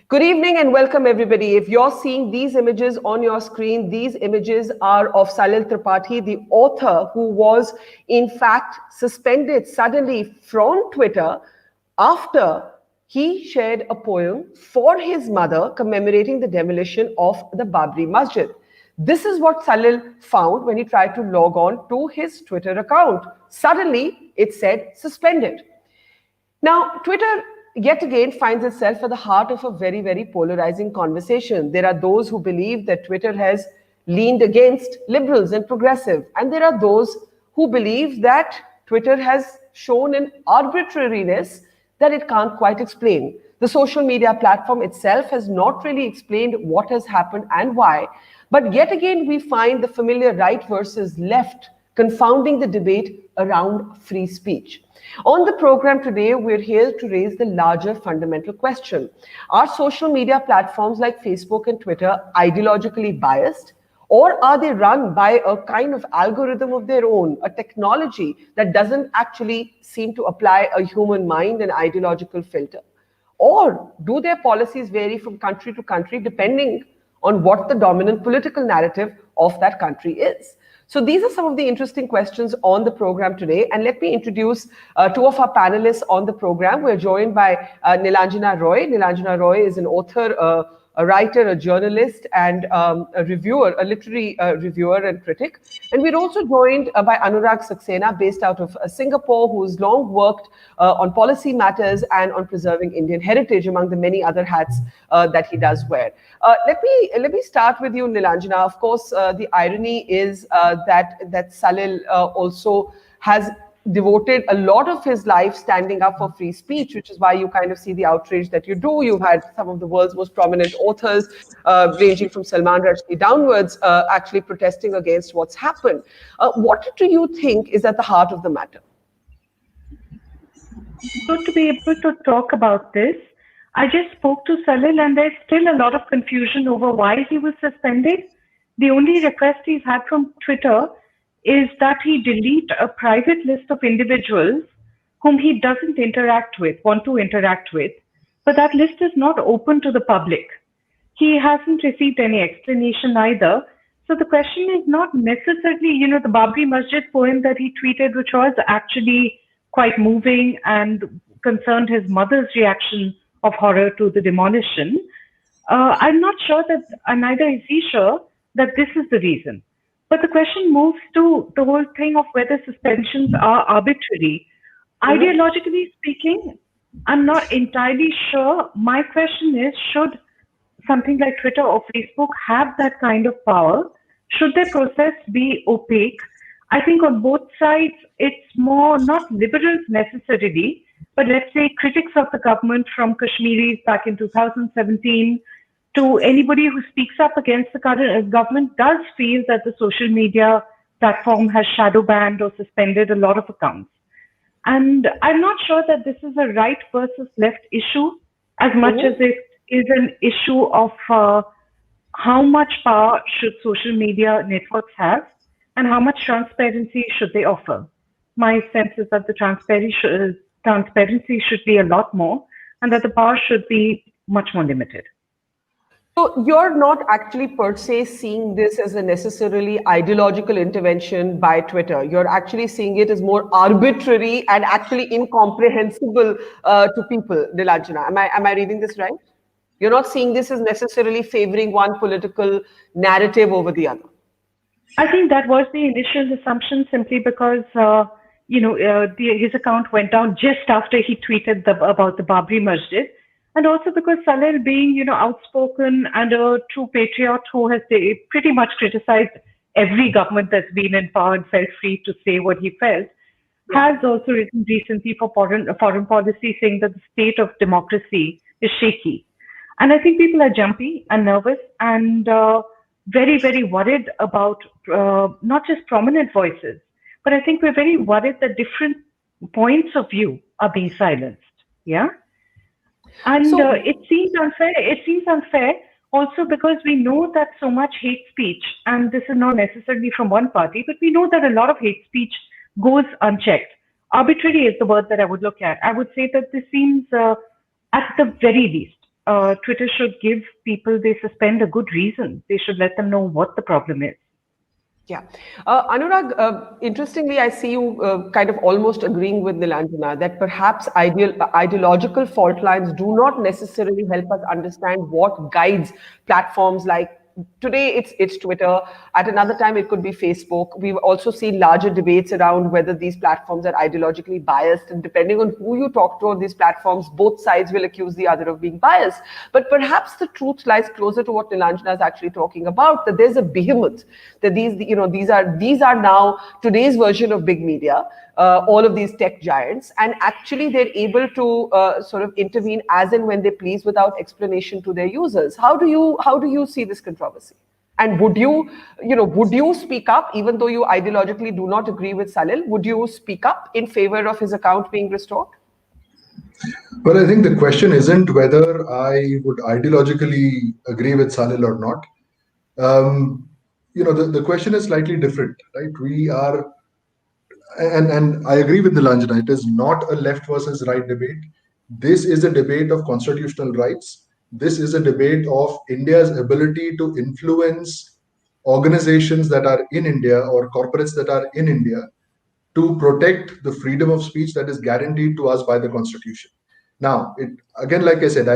Good evening and welcome everybody. If you're seeing these images on your screen, these images are of Salil Tripathi, the author who was in fact suspended suddenly from Twitter after he shared a poem for his mother commemorating the demolition of the Babri Masjid. This is what Salil found when he tried to log on to his Twitter account. Suddenly, it said suspended. Now, Twitter yet again finds itself at the heart of a very, very polarizing conversation. There are those who believe that Twitter has leaned against liberals and progressive, and there are those who believe that Twitter has shown an arbitrariness that it can't quite explain. The social media platform itself has not really explained what has happened and why, but yet again we find the familiar right versus left confounding the debate around free speech. On the program today, we're here to raise the larger fundamental question. Are social media platforms like Facebook and Twitter ideologically biased? Or are they run by a kind of algorithm of their own, a technology that doesn't actually seem to apply a human mind and ideological filter? Or do their policies vary from country to country depending on what the dominant political narrative of that country is? So these are some of the interesting questions on the program today. And let me introduce two of our panelists on the program. We're joined by Nilanjana Roy. Nilanjana Roy is an author, a writer, a journalist, and a reviewer, a literary reviewer and critic. And we're also joined by Anurag Saxena, based out of Singapore, who's long worked on policy matters and on preserving Indian heritage, among the many other hats that he does wear. Let me start with you, Nilanjana. Of course, the irony is that Salil also has devoted a lot of his life standing up for free speech, which is why you kind of see the outrage that you do. You've had some of the world's most prominent authors, ranging from Salman Rushdie downwards, actually protesting against what's happened. What do you think is at the heart of the matter? Good to be able to talk about this. I just spoke to Salil and there's still a lot of confusion over why he was suspended. The only request he's had from Twitter is that he delete a private list of individuals whom he doesn't want to interact with, but that list is not open to the public. He hasn't received any explanation either. So the question is not necessarily, the Babri Masjid poem that he tweeted, which was actually quite moving and concerned his mother's reaction of horror to the demolition. I'm not sure that, neither is he sure that this is the reason. But the question moves to the whole thing of whether suspensions are arbitrary. Ideologically speaking, I'm not entirely sure. My question is, should something like Twitter or Facebook have that kind of power? Should their process be opaque? I think on both sides, it's more not liberals necessarily, but let's say critics of the government, from Kashmiris back in 2017 to anybody who speaks up against the current government, does feel that the social media platform has shadow banned or suspended a lot of accounts. And I'm not sure that this is a right versus left issue as much as it is an issue of how much power should social media networks have and how much transparency should they offer. My sense is that the transparency should be a lot more and that the power should be much more limited. So you're not actually per se seeing this as a necessarily ideological intervention by Twitter. You're actually seeing it as more arbitrary and actually incomprehensible to people, Nilanjana. Am I reading this right? You're not seeing this as necessarily favoring one political narrative over the other. I think that was the initial assumption, simply because his account went down just after he tweeted about the Babri Masjid. And also because Salil, being, outspoken and a true patriot who has pretty much criticized every government that's been in power and felt free to say what he felt, has also written recently for foreign policy, saying that the state of democracy is shaky. And I think people are jumpy and nervous and very, very worried about not just prominent voices, but I think we're very worried that different points of view are being silenced. Yeah. And it seems unfair. It seems unfair also because we know that so much hate speech, and this is not necessarily from one party, but we know that a lot of hate speech goes unchecked. Arbitrary is the word that I would look at. I would say that this seems, at the very least, Twitter should give people they suspend a good reason. They should let them know what the problem is. Yeah. Anurag, interestingly, I see you kind of almost agreeing with Nilanjana that perhaps ideological fault lines do not necessarily help us understand what guides platforms like today it's Twitter. At another time, it could be Facebook. We've also seen larger debates around whether these platforms are ideologically biased. And depending on who you talk to on these platforms, both sides will accuse the other of being biased. But perhaps the truth lies closer to what Nilanjana is actually talking about, that there's a behemoth, that these are now today's version of big media. All of these tech giants, and actually they're able to sort of intervene as and when they please without explanation to their users. How do you see this controversy? And would you speak up, even though you ideologically do not agree with Salil? Would you speak up in favor of his account being restored? Well, I think the question isn't whether I would ideologically agree with Salil or not. The question is slightly different, right? We are, and I agree with Nilanjana, it is not a left versus right debate. This is a debate of constitutional rights. This is a debate of India's ability to influence organizations that are in India or corporates that are in India to protect the freedom of speech that is guaranteed to us by the Constitution. Now, again, like I said,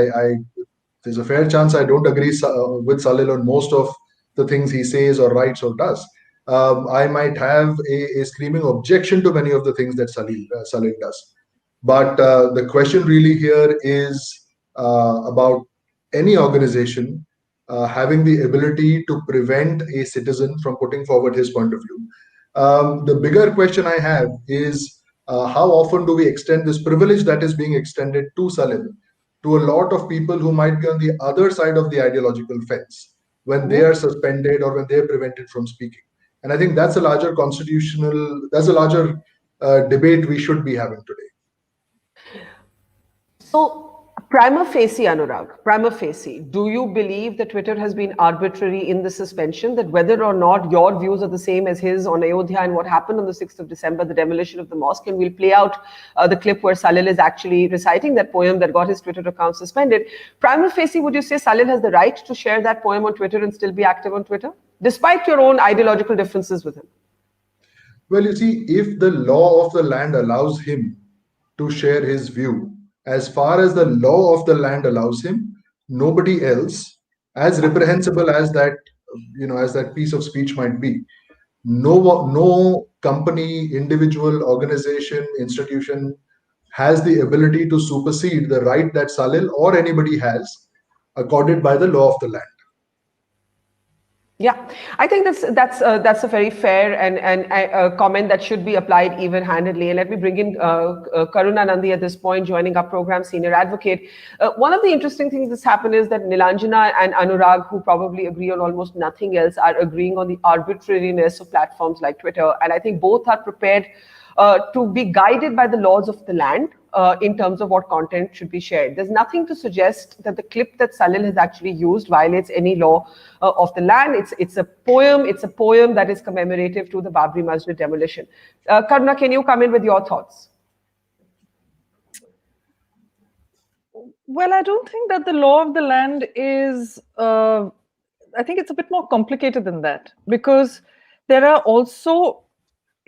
there's a fair chance I don't agree with Salil on most of the things he says or writes or does. I might have a screaming objection to many of the things that Salil does. But the question really here is about any organization having the ability to prevent a citizen from putting forward his point of view. The bigger question I have is how often do we extend this privilege that is being extended to Salil to a lot of people who might be on the other side of the ideological fence when they are suspended or when they are prevented from speaking. And I think that's a larger debate we should be having today. So, prima facie, Anurag, prima facie, do you believe that Twitter has been arbitrary in the suspension, that whether or not your views are the same as his on Ayodhya and what happened on the 6th of December, the demolition of the mosque, and we'll play out the clip where Salil is actually reciting that poem that got his Twitter account suspended. Prima facie, would you say Salil has the right to share that poem on Twitter and still be active on Twitter, despite your own ideological differences with him? Well, you see, if the law of the land allows him to share his view, as far as the law of the land allows him, nobody else, as reprehensible as that piece of speech might be, no company, individual, organization, institution has the ability to supersede the right that Salil or anybody has accorded by the law of the land. Yeah, I think that's a very fair and comment that should be applied even-handedly. And let me bring in Karuna Nandi at this point, joining our program, senior advocate. One of the interesting things that's happened is that Nilanjana and Anurag, who probably agree on almost nothing else, are agreeing on the arbitrariness of platforms like Twitter. And I think both are prepared to be guided by the laws of the land in terms of what content should be shared. There's nothing to suggest that the clip that Salil has actually used violates any law of the land. It's a poem. It's a poem that is commemorative to the Babri Masjid demolition. Karuna, can you come in with your thoughts? Well, I don't think that the law of the land is, I think it's a bit more complicated than that, because there are also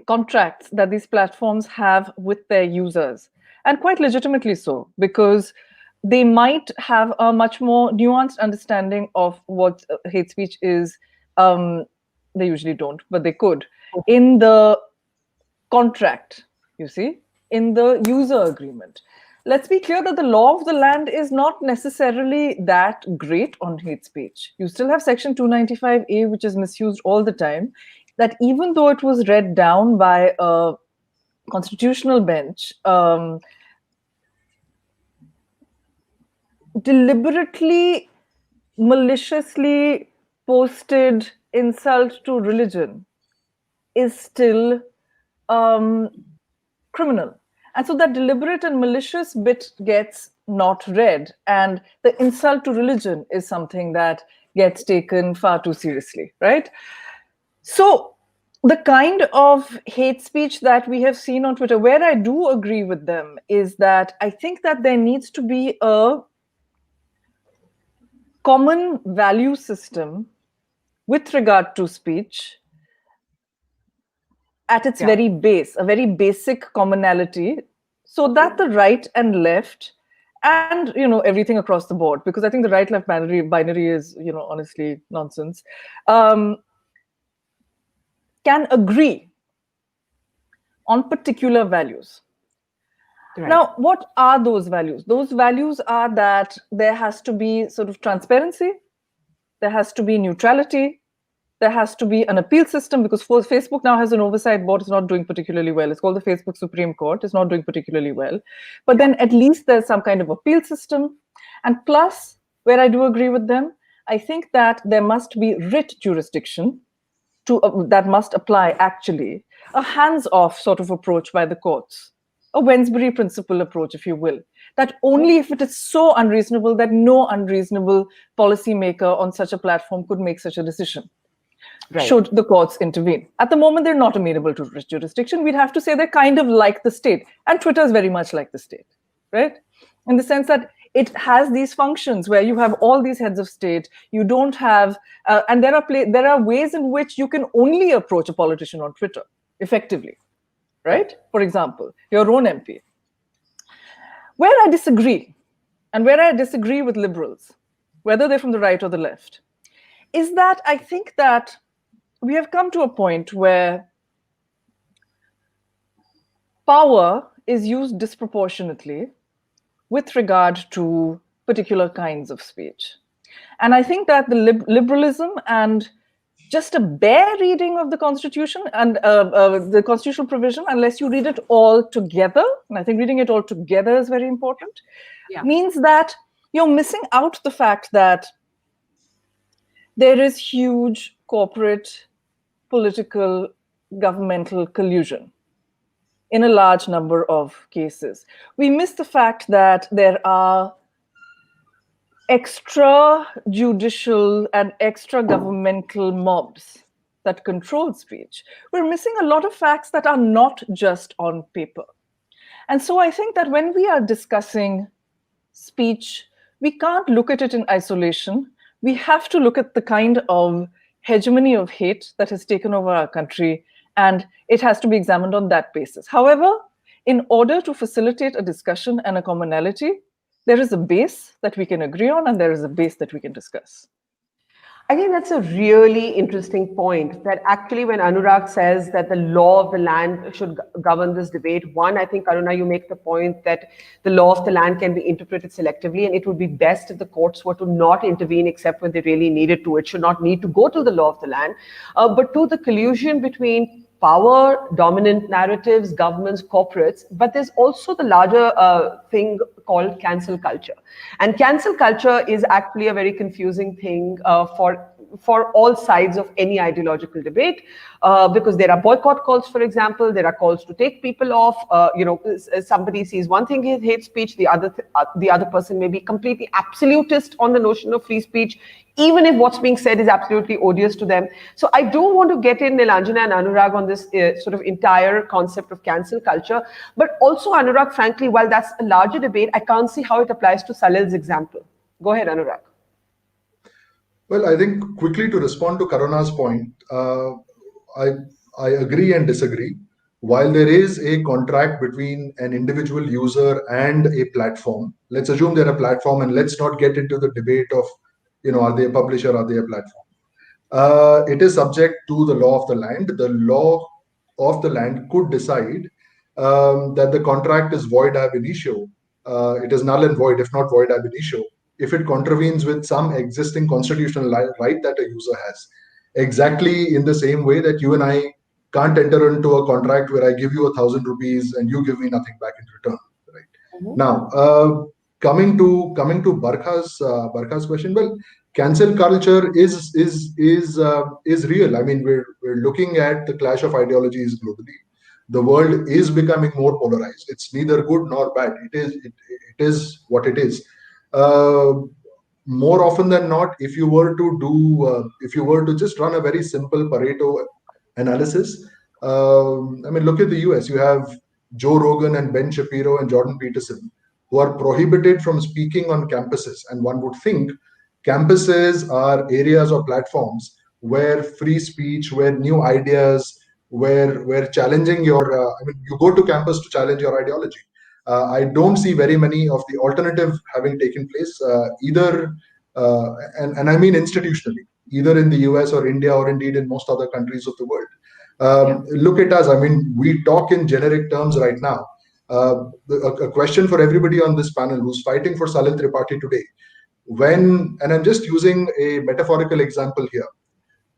contracts that these platforms have with their users, and quite legitimately so, because they might have a much more nuanced understanding of what hate speech is. They usually don't, but they could. In the contract, you see, in the user agreement. Let's be clear that the law of the land is not necessarily that great on hate speech. You still have Section 295A, which is misused all the time, that even though it was read down by a constitutional bench, deliberately, maliciously posted insult to religion is still criminal. And so that deliberate and malicious bit gets not read. And the insult to religion is something that gets taken far too seriously, right? So the kind of hate speech that we have seen on Twitter, where I do agree with them, is that I think that there needs to be a common value system with regard to speech at its very base, a very basic commonality, so that the right and left and everything across the board, because I think the right left binary is honestly nonsense, can agree on particular values. Right. Now, what are those values? Those values are that there has to be sort of transparency, there has to be neutrality, there has to be an appeal system, because Facebook now has an oversight board. It's not doing particularly well. It's called the Facebook Supreme Court. It's not doing particularly well. But then at least there's some kind of appeal system. And plus, where I do agree with them, I think that there must be writ jurisdiction that must apply, actually, a hands-off sort of approach by the courts, a Wensbury principle approach, if you will, that only if it is so unreasonable that no unreasonable policymaker on such a platform could make such a decision. Right. Should the courts intervene. At the moment, they're not amenable to jurisdiction. We'd have to say they're kind of like the state. And Twitter is very much like the state, right? In the sense that it has these functions where you have all these heads of state. You don't have, and there are ways in which you can only approach a politician on Twitter effectively, right? For example, your own MP. Where I disagree, and where I disagree with liberals, whether they're from the right or the left, is that I think that we have come to a point where power is used disproportionately with regard to particular kinds of speech. And I think that the liberalism and just a bare reading of the Constitution and the constitutional provision, unless you read it all together, and I think reading it all together is very important, means that you're missing out the fact that there is huge corporate, political, governmental collusion in a large number of cases. We miss the fact that there are extrajudicial and extra-governmental mobs that control speech. We're missing a lot of facts that are not just on paper. And so I think that when we are discussing speech, we can't look at it in isolation. We have to look at the kind of hegemony of hate that has taken over our country, and it has to be examined on that basis. However, in order to facilitate a discussion and a commonality, there is a base that we can agree on, and there is a base that we can discuss. I think that's a really interesting point, that actually when Anurag says that the law of the land should govern this debate, one, I think, Aruna, you make the point that the law of the land can be interpreted selectively, and it would be best if the courts were to not intervene except when they really needed to. It should not need to go to the law of the land. But to the collusion between power, dominant narratives, governments, corporates, but there's also the larger thing called cancel culture. And cancel culture is actually a very confusing thing for all sides of any ideological debate, because there are boycott calls, for example, there are calls to take people off. Somebody sees one thing as hate speech, the other person may be completely absolutist on the notion of free speech, even if what's being said is absolutely odious to them. So I don't want to get in Nilanjana and Anurag on this sort of entire concept of cancel culture. But also, Anurag, frankly, while that's a larger debate, I can't see how it applies to Salil's example. Go ahead, Anurag. Well, I think quickly to respond to Karuna's point, I agree and disagree. While there is a contract between an individual user and a platform, let's assume they're a platform, and let's not get into the debate of, are they a publisher, are they a platform? It is subject to the law of the land. The law of the land could decide that the contract is void ab initio. It is null and void, if not void ab initio, if it contravenes with some existing constitutional right that a user has. Exactly in the same way that you and I can't enter into a contract where I give you 1,000 rupees and you give me nothing back in return. Right? Mm-hmm. Now, coming to Barkha's question, well, cancel culture is real. I mean, we're looking at the clash of ideologies globally. The world is becoming more polarized. It's neither good nor bad. It is what it is. More often than not, if you were to just run a very simple Pareto analysis, I mean, look at the US. You have Joe Rogan and Ben Shapiro and Jordan Peterson, who are prohibited from speaking on campuses. And one would think Campuses are areas or platforms where free speech, where new ideas, where challenging your, you go to campus to challenge your ideology. I don't see very many of the alternative having taken place, either, and I mean institutionally, either in the US or India or indeed in most other countries of the world. Look at us. I mean, we talk in generic terms right now. A question for everybody on this panel who's fighting for Salil Tripathi today. And I'm just using a metaphorical example here,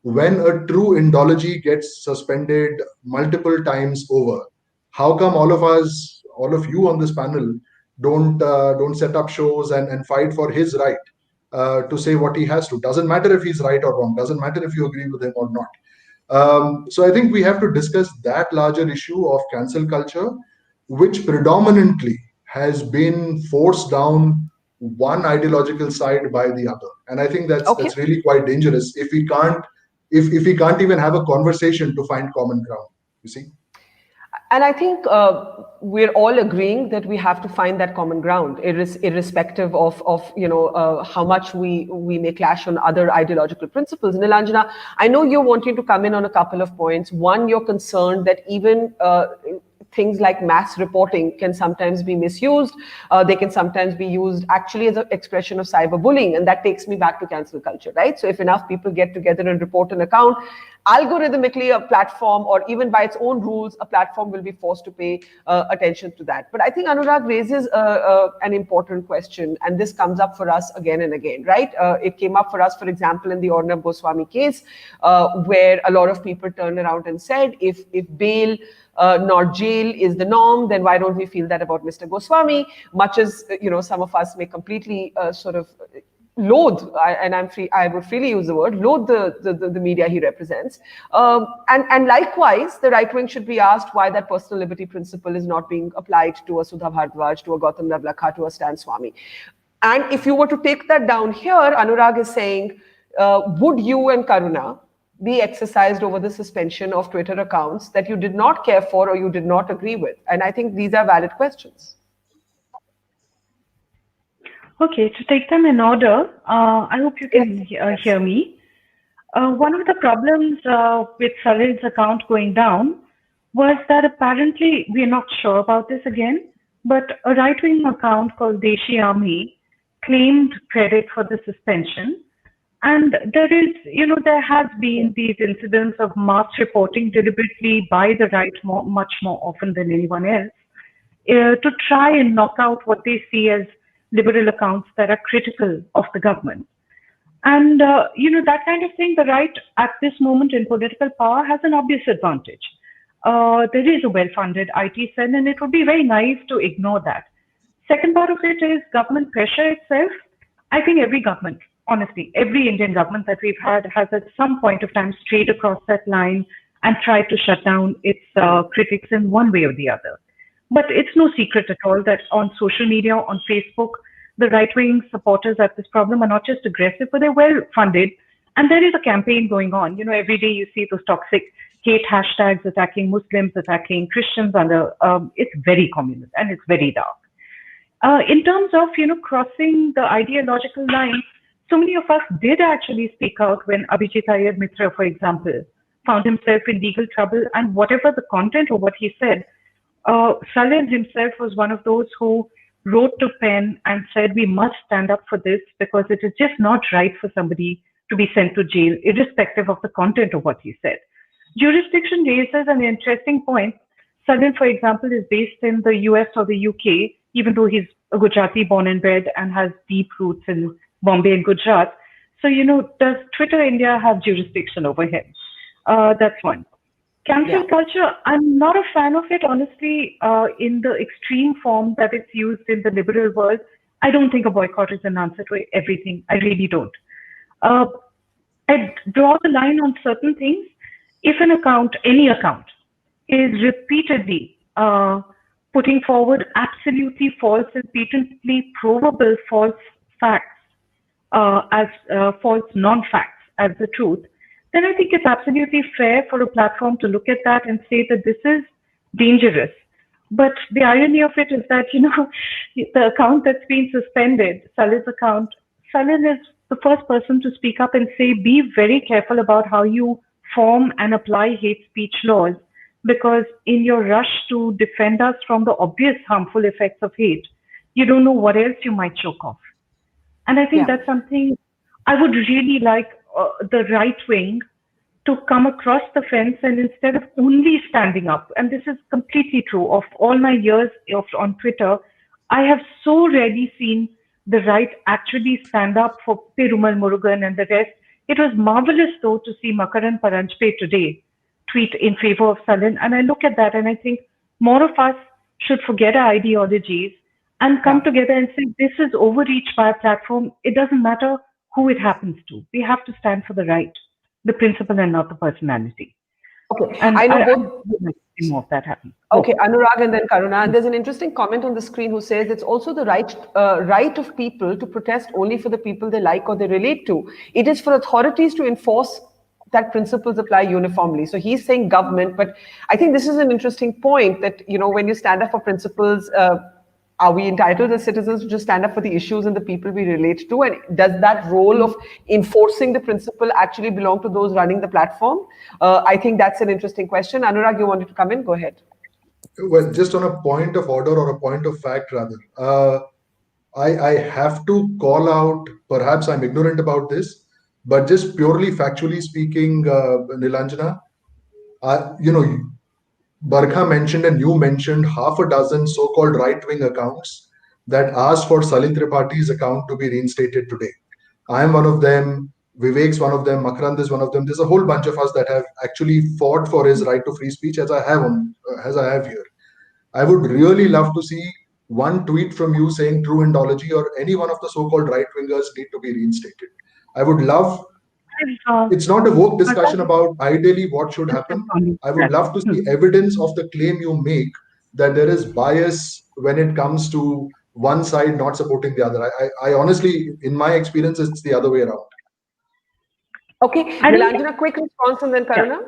when a true Indology gets suspended multiple times over, how come all of us, all of you on this panel, don't set up shows and fight for his right to say what he has to? Doesn't matter if he's right or wrong. Doesn't matter if you agree with him or not. So I think we have to discuss that larger issue of cancel culture, which predominantly has been forced down one ideological side by the other. And I think that's really quite dangerous if we can't even have a conversation to find common ground, you see. And I think we're all agreeing that we have to find that common ground, irrespective of how much we may clash on other ideological principles. Nilanjana, I know you're wanting to come in on a couple of points. One, you're concerned that even things like mass reporting can sometimes be misused. They can sometimes be used actually as an expression of cyberbullying. And that takes me back to cancel culture, right? So if enough people get together and report an account, algorithmically a platform, or even by its own rules, a platform will be forced to pay attention to that. But I think Anurag raises an important question, and this comes up for us again and again, right? It came up for us, for example, in the Arnab Goswami case, where a lot of people turned around and said, if bail not jail is the norm, then why don't we feel that about Mr. Goswami? Much as some of us may completely sort of loathe, and I would freely use the word, loathe the media he represents. And likewise, the right wing should be asked why that personal liberty principle is not being applied to a Sudha Bhardwaj, to a Gautam Navlakha, to a Stan Swami. And if you were to take that down here, Anurag is saying, would you and Karuna be exercised over the suspension of Twitter accounts that you did not care for or you did not agree with? And I think these are valid questions. Okay, to take them in order, I hope you can hear me. One of the problems with Salil's account going down was that apparently, we're not sure about this again, but a right-wing account called Deshi Army claimed credit for the suspension. And there has been these incidents of mass reporting deliberately by the right much more often than anyone else to try and knock out what they see as liberal accounts that are critical of the government. And, that kind of thing, the right at this moment in political power has an obvious advantage. There is a well-funded IT cell, and it would be very naive to ignore that. Second part of it is government pressure itself. I think every government, honestly, every Indian government that we've had has at some point of time strayed across that line and tried to shut down its critics in one way or the other. But it's no secret at all that on social media, on Facebook, the right-wing supporters of this problem are not just aggressive, but they're well-funded. And there is a campaign going on. Every day you see those toxic hate hashtags attacking Muslims, attacking Christians. It's very communal and it's very dark. In terms of, crossing the ideological line, so many of us did actually speak out when Abhijit Iyer Mitra, for example, found himself in legal trouble. And whatever the content of what he said, Salil himself was one of those who wrote to pen and said, we must stand up for this because it is just not right for somebody to be sent to jail, irrespective of the content of what he said. Jurisdiction raises an interesting point. Salil, for example, is based in the US or the UK, even though he's a Gujarati born and bred and has deep roots in Bombay and Gujarat. So, does Twitter India have jurisdiction over him? That's one. Cancel culture, I'm not a fan of it, honestly, in the extreme form that it's used in the liberal world. I don't think a boycott is an answer to everything. I really don't. I draw the line on certain things. If an account, any account, is repeatedly putting forward absolutely false and patently provable false facts as false non-facts as the truth, then I think it's absolutely fair for a platform to look at that and say that this is dangerous. But the irony of it is that, the account that's been suspended, Salil's account, Salil is the first person to speak up and say, be very careful about how you form and apply hate speech laws, because in your rush to defend us from the obvious harmful effects of hate, you don't know what else you might choke off. And I think Yeah. that's something I would really like the right wing to come across the fence, and instead of only standing up, and this is completely true of all my years on Twitter, I have so rarely seen the right actually stand up for Perumal Murugan and the rest. It was marvelous, though, to see Makaran Paranjpe today tweet in favor of Salil. And I look at that and I think more of us should forget our ideologies and come together and say, this is overreach by a platform. It doesn't matter who it happens to. We have to stand for the right, the principle, and not the personality. Okay, And I know I both. would like to see more of that happen. Okay, Anurag and then Karuna. And there's an interesting comment on the screen who says it's also the right of people to protest only for the people they like or they relate to. It is for authorities to enforce that principles apply uniformly. So he's saying government, but I think this is an interesting point that, you know, when you stand up for principles, are we entitled as citizens to just stand up for the issues and the people we relate to? And does that role of enforcing the principle actually belong to those running the platform? I think that's an interesting question. Anurag, you wanted to come in? Go ahead. Well, just on a point of order or a point of fact, rather, I have to call out, perhaps I'm ignorant about this, but just purely factually speaking, Nilanjana, you know, Barkha mentioned and you mentioned half a dozen so-called right-wing accounts that asked for Salil Tripathi's account to be reinstated today. I am one of them. Vivek's one of them. Makarand is one of them. There's a whole bunch of us that have actually fought for his right to free speech, as I have here. I would really love to see one tweet from you saying true Indology or any one of the so-called right-wingers need to be reinstated. I would love. It's not a woke discussion about ideally what should happen. I would love to see evidence of the claim you make that there is bias when it comes to one side not supporting the other. I honestly, in my experience, it's the other way around. Okay, Nilanjana, quick response and then Karuna.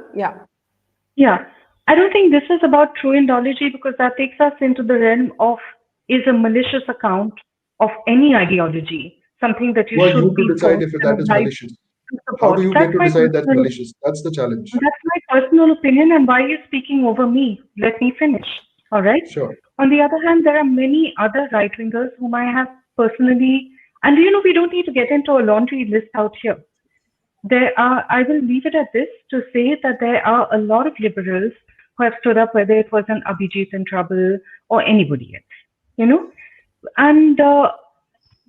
Yeah. I don't think this is about true Indology, because that takes us into the realm of, is a malicious account of any ideology something that you should be to decide if that is malicious. How do you get to decide that's malicious? That's the challenge. That's my personal opinion, and why you're speaking over me. Let me finish. All right? Sure. On the other hand, there are many other right-wingers whom I have personally, and you know, we don't need to get into a laundry list out here. I will leave it at this to say that there are a lot of liberals who have stood up, whether it was an Abhijit in trouble or anybody else, you know? And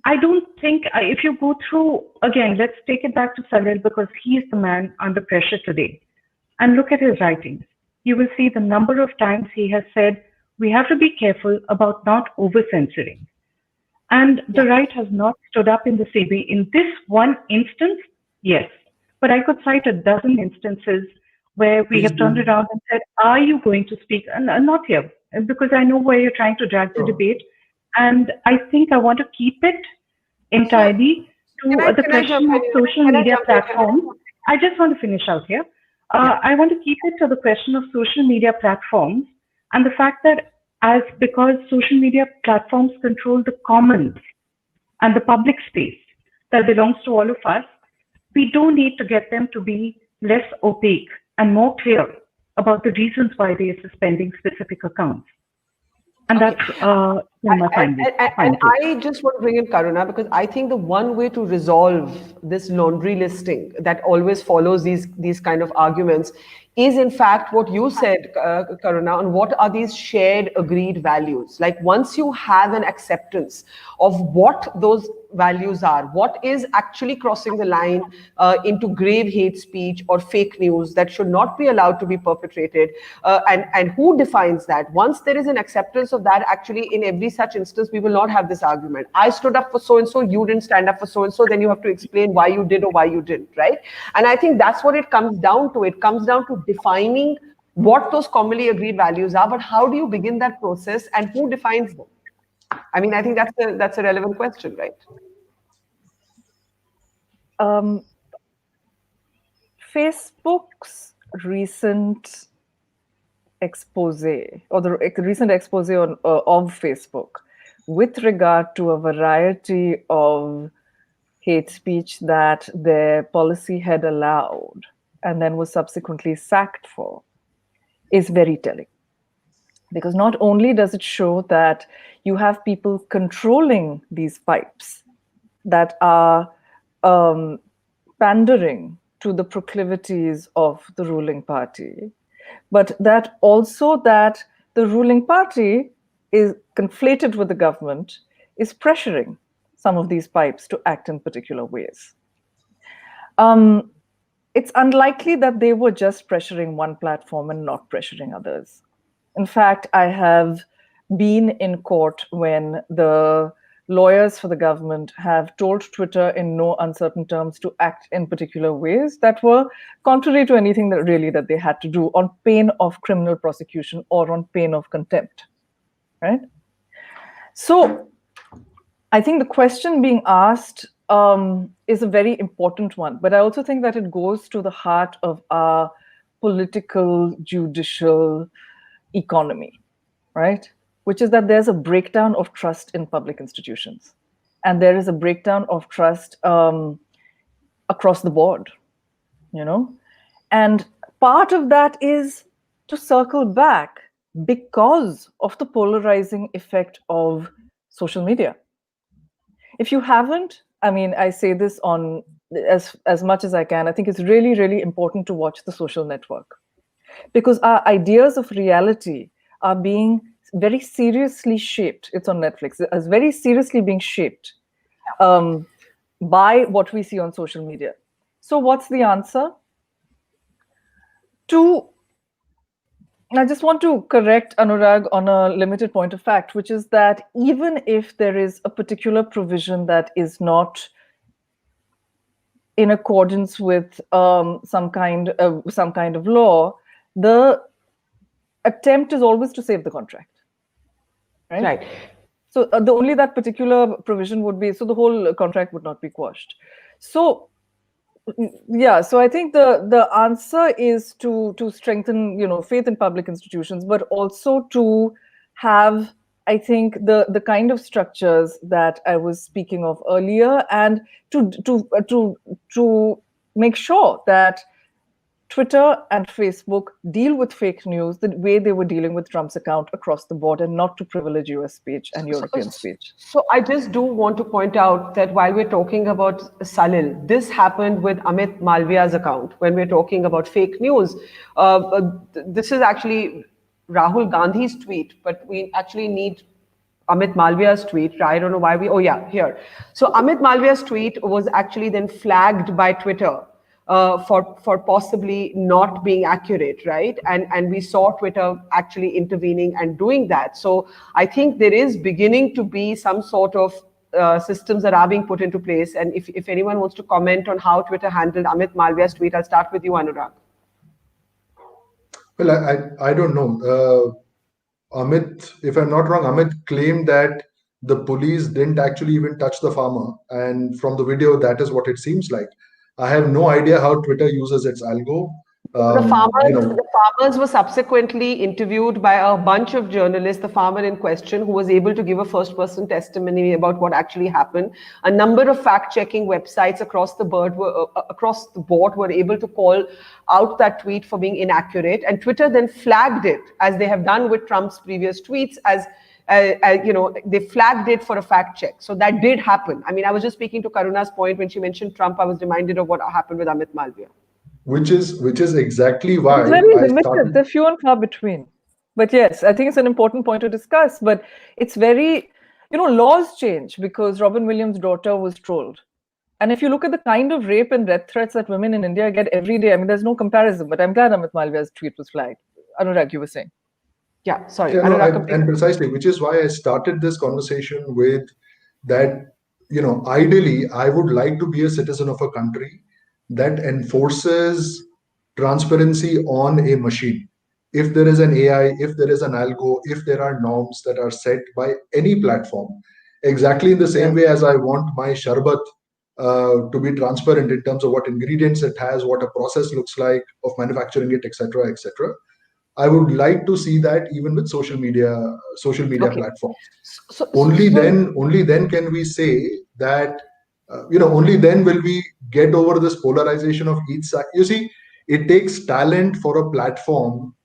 I don't think, if you go through, again, let's take it back to Salil, because he is the man under pressure today. And look at his writings. You will see the number of times he has said, we have to be careful about not over-censoring. And the right has not stood up in the same way. In this one instance, yes. But I could cite a dozen instances where we have turned around and said, are you going to speak? And not here, because I know where you're trying to drag the debate. And I think I want to keep it entirely to the question of social media platforms. I just want to finish out here. I want to keep it to the question of social media platforms and the fact that because social media platforms control the commons and the public space that belongs to all of us, we do need to get them to be less opaque and more clear about the reasons why they are suspending specific accounts. And that's my finding. And I just want to bring in Karuna, because I think the one way to resolve this laundry listing that always follows these kind of arguments is in fact what you said, Karuna, on what are these shared agreed values. Like once you have an acceptance of what those values are, what is actually crossing the line into grave hate speech or fake news that should not be allowed to be perpetrated, and who defines that. Once there is an acceptance of that, actually in every such instance, we will not have this argument. I stood up for so-and-so, you didn't stand up for so-and-so, then you have to explain why you did or why you didn't, right? And I think that's what it comes down to. It comes down to defining what those commonly agreed values are, but how do you begin that process and who defines them? I mean, I think that's a relevant question, right? Facebook's recent expose, or the recent expose of Facebook with regard to a variety of hate speech that their policy had allowed and then was subsequently sacked for is very telling. Because not only does it show that you have people controlling these pipes that are pandering to the proclivities of the ruling party, but that also that the ruling party is conflated with the government, is pressuring some of these pipes to act in particular ways. It's unlikely that they were just pressuring one platform and not pressuring others. In fact, I have been in court when the lawyers for the government have told Twitter in no uncertain terms to act in particular ways that were contrary to anything that really that they had to do on pain of criminal prosecution or on pain of contempt, right? So I think the question being asked is a very important one, but I also think that it goes to the heart of our political, judicial economy, right? Which is that there's a breakdown of trust in public institutions. And there is a breakdown of trust across the board, you know? And part of that is to circle back because of the polarizing effect of social media. If you haven't, I mean, I say this on as much as I can, I think it's really, really important to watch The Social Network because our ideas of reality are being very seriously shaped. It's on Netflix. It's very seriously being shaped by what we see on social media. So what's the answer? I just want to correct Anurag on a limited point of fact, which is that even if there is a particular provision that is not in accordance with some kind of law, the attempt is always to save the contract. Right. So the only that particular provision would be, so the whole contract would not be quashed. So yeah, so I think the answer is to strengthen, you know, faith in public institutions, but also to have, I think, the kind of structures that I was speaking of earlier, and to make sure that Twitter and Facebook deal with fake news the way they were dealing with Trump's account across the board, and not to privilege US speech and European speech. So I just do want to point out that while we're talking about Salil, this happened with Amit Malviya's account. When we're talking about fake news, this is actually Rahul Gandhi's tweet, but we actually need Amit Malviya's tweet. I don't know why here. So Amit Malviya's tweet was actually then flagged by Twitter for possibly not being accurate, right? And we saw Twitter actually intervening and doing that. So I think there is beginning to be some sort of systems that are being put into place. And if anyone wants to comment on how Twitter handled Amit Malviya's tweet, I'll start with you, Anurag. Well, I don't know. Amit, if I'm not wrong, Amit claimed that the police didn't actually even touch the farmer. And from the video, that is what it seems like. I have no idea how Twitter uses its algo. The farmers were subsequently interviewed by a bunch of journalists, the farmer in question, who was able to give a first-person testimony about what actually happened. A number of fact-checking websites across the board were able to call out that tweet for being inaccurate, and Twitter then flagged it, as they have done with Trump's previous tweets, as they flagged it for a fact check. So that did happen. I mean, I was just speaking to Karuna's point when she mentioned Trump. I was reminded of what happened with Amit Malviya. Which is exactly why it's very limited. They're few and far between. But yes, I think it's an important point to discuss. But it's very, laws change because Robin Williams' daughter was trolled. And if you look at the kind of rape and death threats that women in India get every day, I mean, there's no comparison. But I'm glad Amit Malviya's tweet was flagged. Anurag, you were saying. Yeah, sorry. Yeah, and precisely, which is why I started this conversation with that, ideally, I would like to be a citizen of a country that enforces transparency on a machine. If there is an AI, if there is an algo, if there are norms that are set by any platform, exactly in the same way as I want my sharbat to be transparent in terms of what ingredients it has, what a process looks like of manufacturing it, etc., etc. I would like to see that even with social media platforms. Only then can we say that only then will we get over this polarization of each side. You see, it takes talent for a platform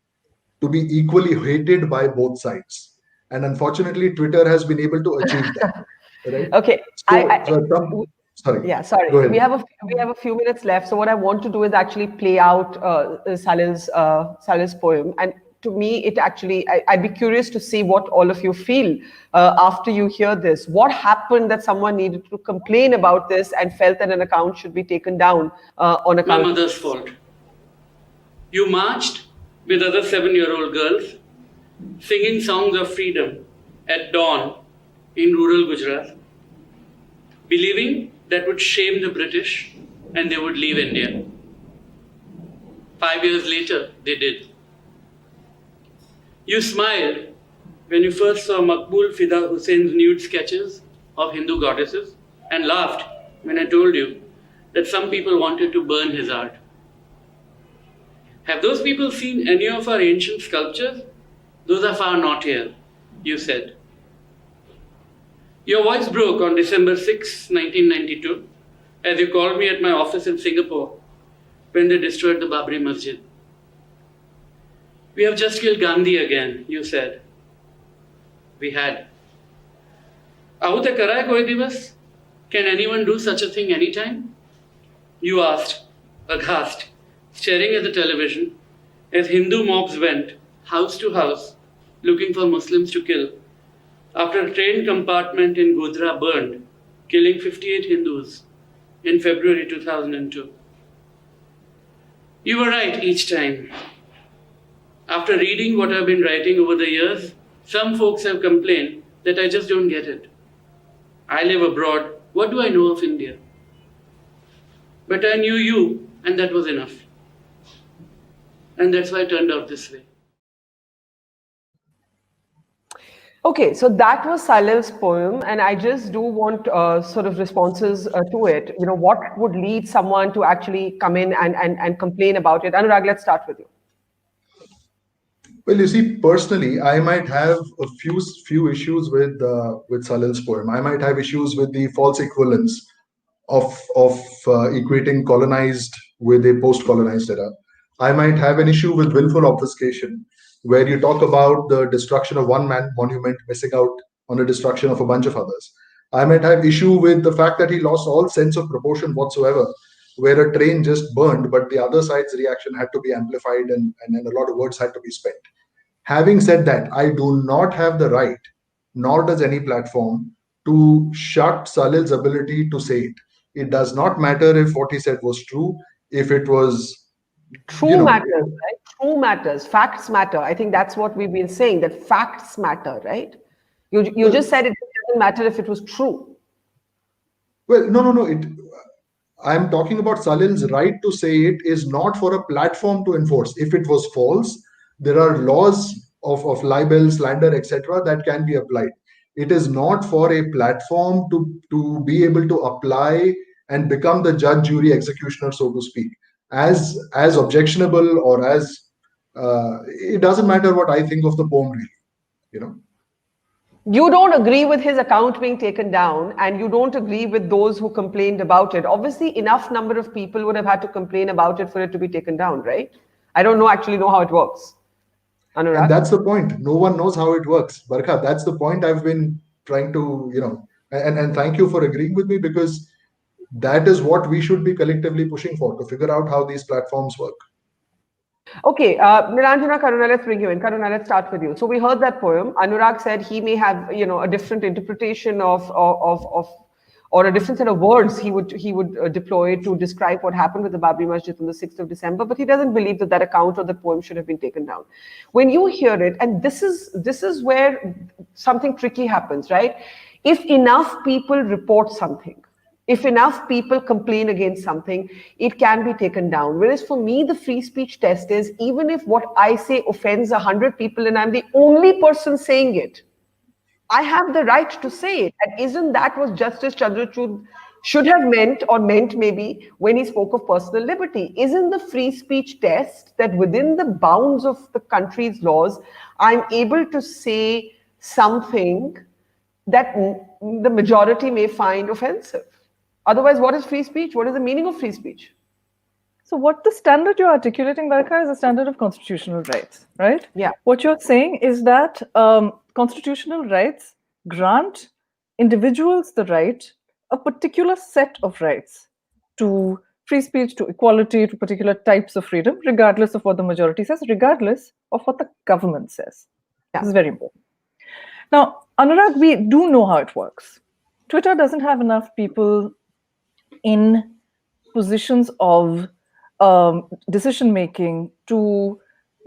to be equally hated by both sides. And unfortunately, Twitter has been able to achieve that. Right? Okay. Sorry. Yeah, sorry. Go ahead. We have a few minutes left. So what I want to do is actually play out Salil's poem. And to me, it actually, I'd be curious to see what all of you feel after you hear this. What happened that someone needed to complain about this and felt that an account should be taken down on account? My mother's fault. You marched with other 7-year-old girls singing songs of freedom at dawn in rural Gujarat, believing that would shame the British and they would leave India. 5 years later, they did. You smiled when you first saw Maqbool Fida Hussein's nude sketches of Hindu goddesses and laughed when I told you that some people wanted to burn his art. Have those people seen any of our ancient sculptures? Those are far naughtier, you said. Your voice broke on December 6, 1992, as you called me at my office in Singapore when they destroyed the Babri Masjid. We have just killed Gandhi again, you said. We had. Ahute karai koi divas? Can anyone do such a thing anytime? You asked, aghast, staring at the television as Hindu mobs went house to house looking for Muslims to kill after a train compartment in Godhra burned, killing 58 Hindus in February 2002. You were right each time. After reading what I've been writing over the years, some folks have complained that I just don't get it. I live abroad. What do I know of India? But I knew you, and that was enough. And that's why it turned out this way. Okay, so that was Salil's poem, and I just do want sort of responses to it. What would lead someone to actually come in and complain about it? Anurag, let's start with you. Well, you see, personally, I might have a few issues with Salil's poem. I might have issues with the false equivalence of equating colonized with a post-colonized era. I might have an issue with willful obfuscation, where you talk about the destruction of one man monument missing out on the destruction of a bunch of others. I might have issue with the fact that he lost all sense of proportion whatsoever, where a train just burned, but the other side's reaction had to be amplified and a lot of words had to be spent. Having said that, I do not have the right, nor does any platform, to shut Salil's ability to say it. It does not matter if what he said was true, if it was True matters, right? True matters. Facts matter. I think that's what we've been saying, that facts matter, right? You just said it doesn't matter if it was true. Well, no. I'm talking about Salil's right to say it is not for a platform to enforce. If it was false, there are laws of libel, slander, etc. that can be applied. It is not for a platform to be able to apply and become the judge, jury, executioner, so to speak. As objectionable or as it doesn't matter what I think of the poem, really. You don't agree with his account being taken down, and you don't agree with those who complained about it. Obviously, enough number of people would have had to complain about it for it to be taken down, right? I don't actually know how it works. Anurag? And that's the point. No one knows how it works. Barkha, that's the point I've been trying to, and thank you for agreeing with me, because that is what we should be collectively pushing for, to figure out how these platforms work. Okay, Niranjana, Karuna, let's bring you in. Karuna, let's start with you. So we heard that poem. Anurag said he may have, a different interpretation of or a different set of words he would deploy to describe what happened with the Babri Masjid on the 6th of December, but he doesn't believe that account or the poem should have been taken down. When you hear it, and this is where something tricky happens, right? If enough people report something, if enough people complain against something, it can be taken down. Whereas for me, the free speech test is, even if what I say offends 100 people and I'm the only person saying it, I have the right to say it. And isn't that what Justice Chandrachud should have meant, or meant maybe, when he spoke of personal liberty? Isn't the free speech test that within the bounds of the country's laws, I'm able to say something that the majority may find offensive? Otherwise, what is free speech? What is the meaning of free speech? So what the standard you're articulating, Barkha, is a standard of constitutional rights, right? Yeah. What you're saying is that constitutional rights grant individuals the right, a particular set of rights to free speech, to equality, to particular types of freedom, regardless of what the majority says, regardless of what the government says. Yeah. This is very important. Now, Anurag, we do know how it works. Twitter doesn't have enough people in positions of decision making to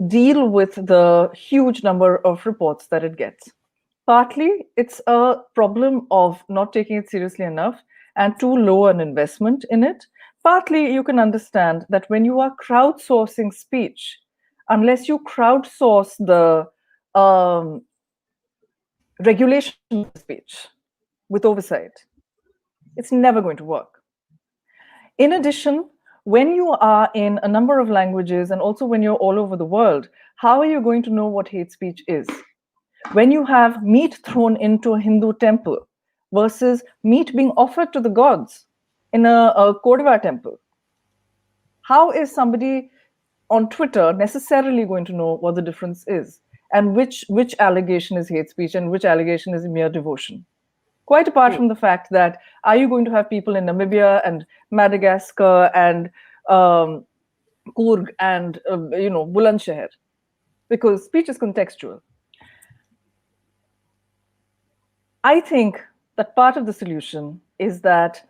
deal with the huge number of reports that it gets. Partly, it's a problem of not taking it seriously enough and too low an investment in it. Partly, you can understand that when you are crowdsourcing speech, unless you crowdsource the regulation of speech with oversight, it's never going to work. In addition, when you are in a number of languages and also when you're all over the world, how are you going to know what hate speech is? When you have meat thrown into a Hindu temple versus meat being offered to the gods in a Kodava temple, how is somebody on Twitter necessarily going to know what the difference is and which allegation is hate speech and which allegation is mere devotion? Quite apart from the fact that, are you going to have people in Namibia and Madagascar and Coorg and Bulandshahr? Because speech is contextual. I think that part of the solution is that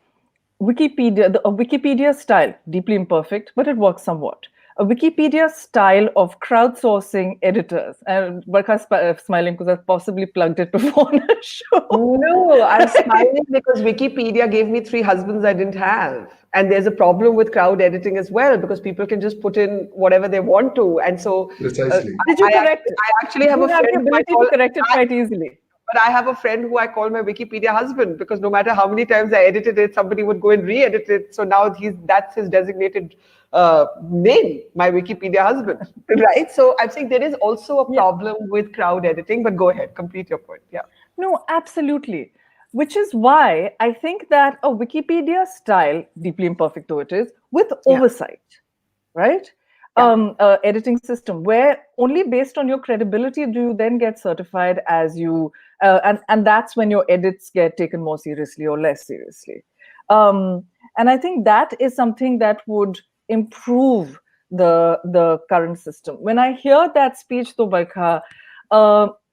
Wikipedia, a Wikipedia style, deeply imperfect, but it works somewhat. A Wikipedia style of crowdsourcing editors. And Barkha's smiling because I've possibly plugged it before on a show. No, I'm smiling because Wikipedia gave me 3 husbands I didn't have. And there's a problem with crowd editing as well, because people can just put in whatever they want to. And so Precisely. Did you correct it? I actually have a You have friend the who I ability call, to correct it quite easily. but I have a friend who I call my Wikipedia husband, because no matter how many times I edited it, somebody would go and re-edit it. So now that's his designated name, my Wikipedia husband, right? So I think there is also a problem with crowd editing, but go ahead, complete your point. Yeah. No, absolutely. Which is why I think that a Wikipedia style, deeply imperfect though it is, with oversight, right? Editing system where only based on your credibility do you then get certified as you, and that's when your edits get taken more seriously or less seriously. And I think that is something that would improve the current system. When I hear that speech, though, Barkha,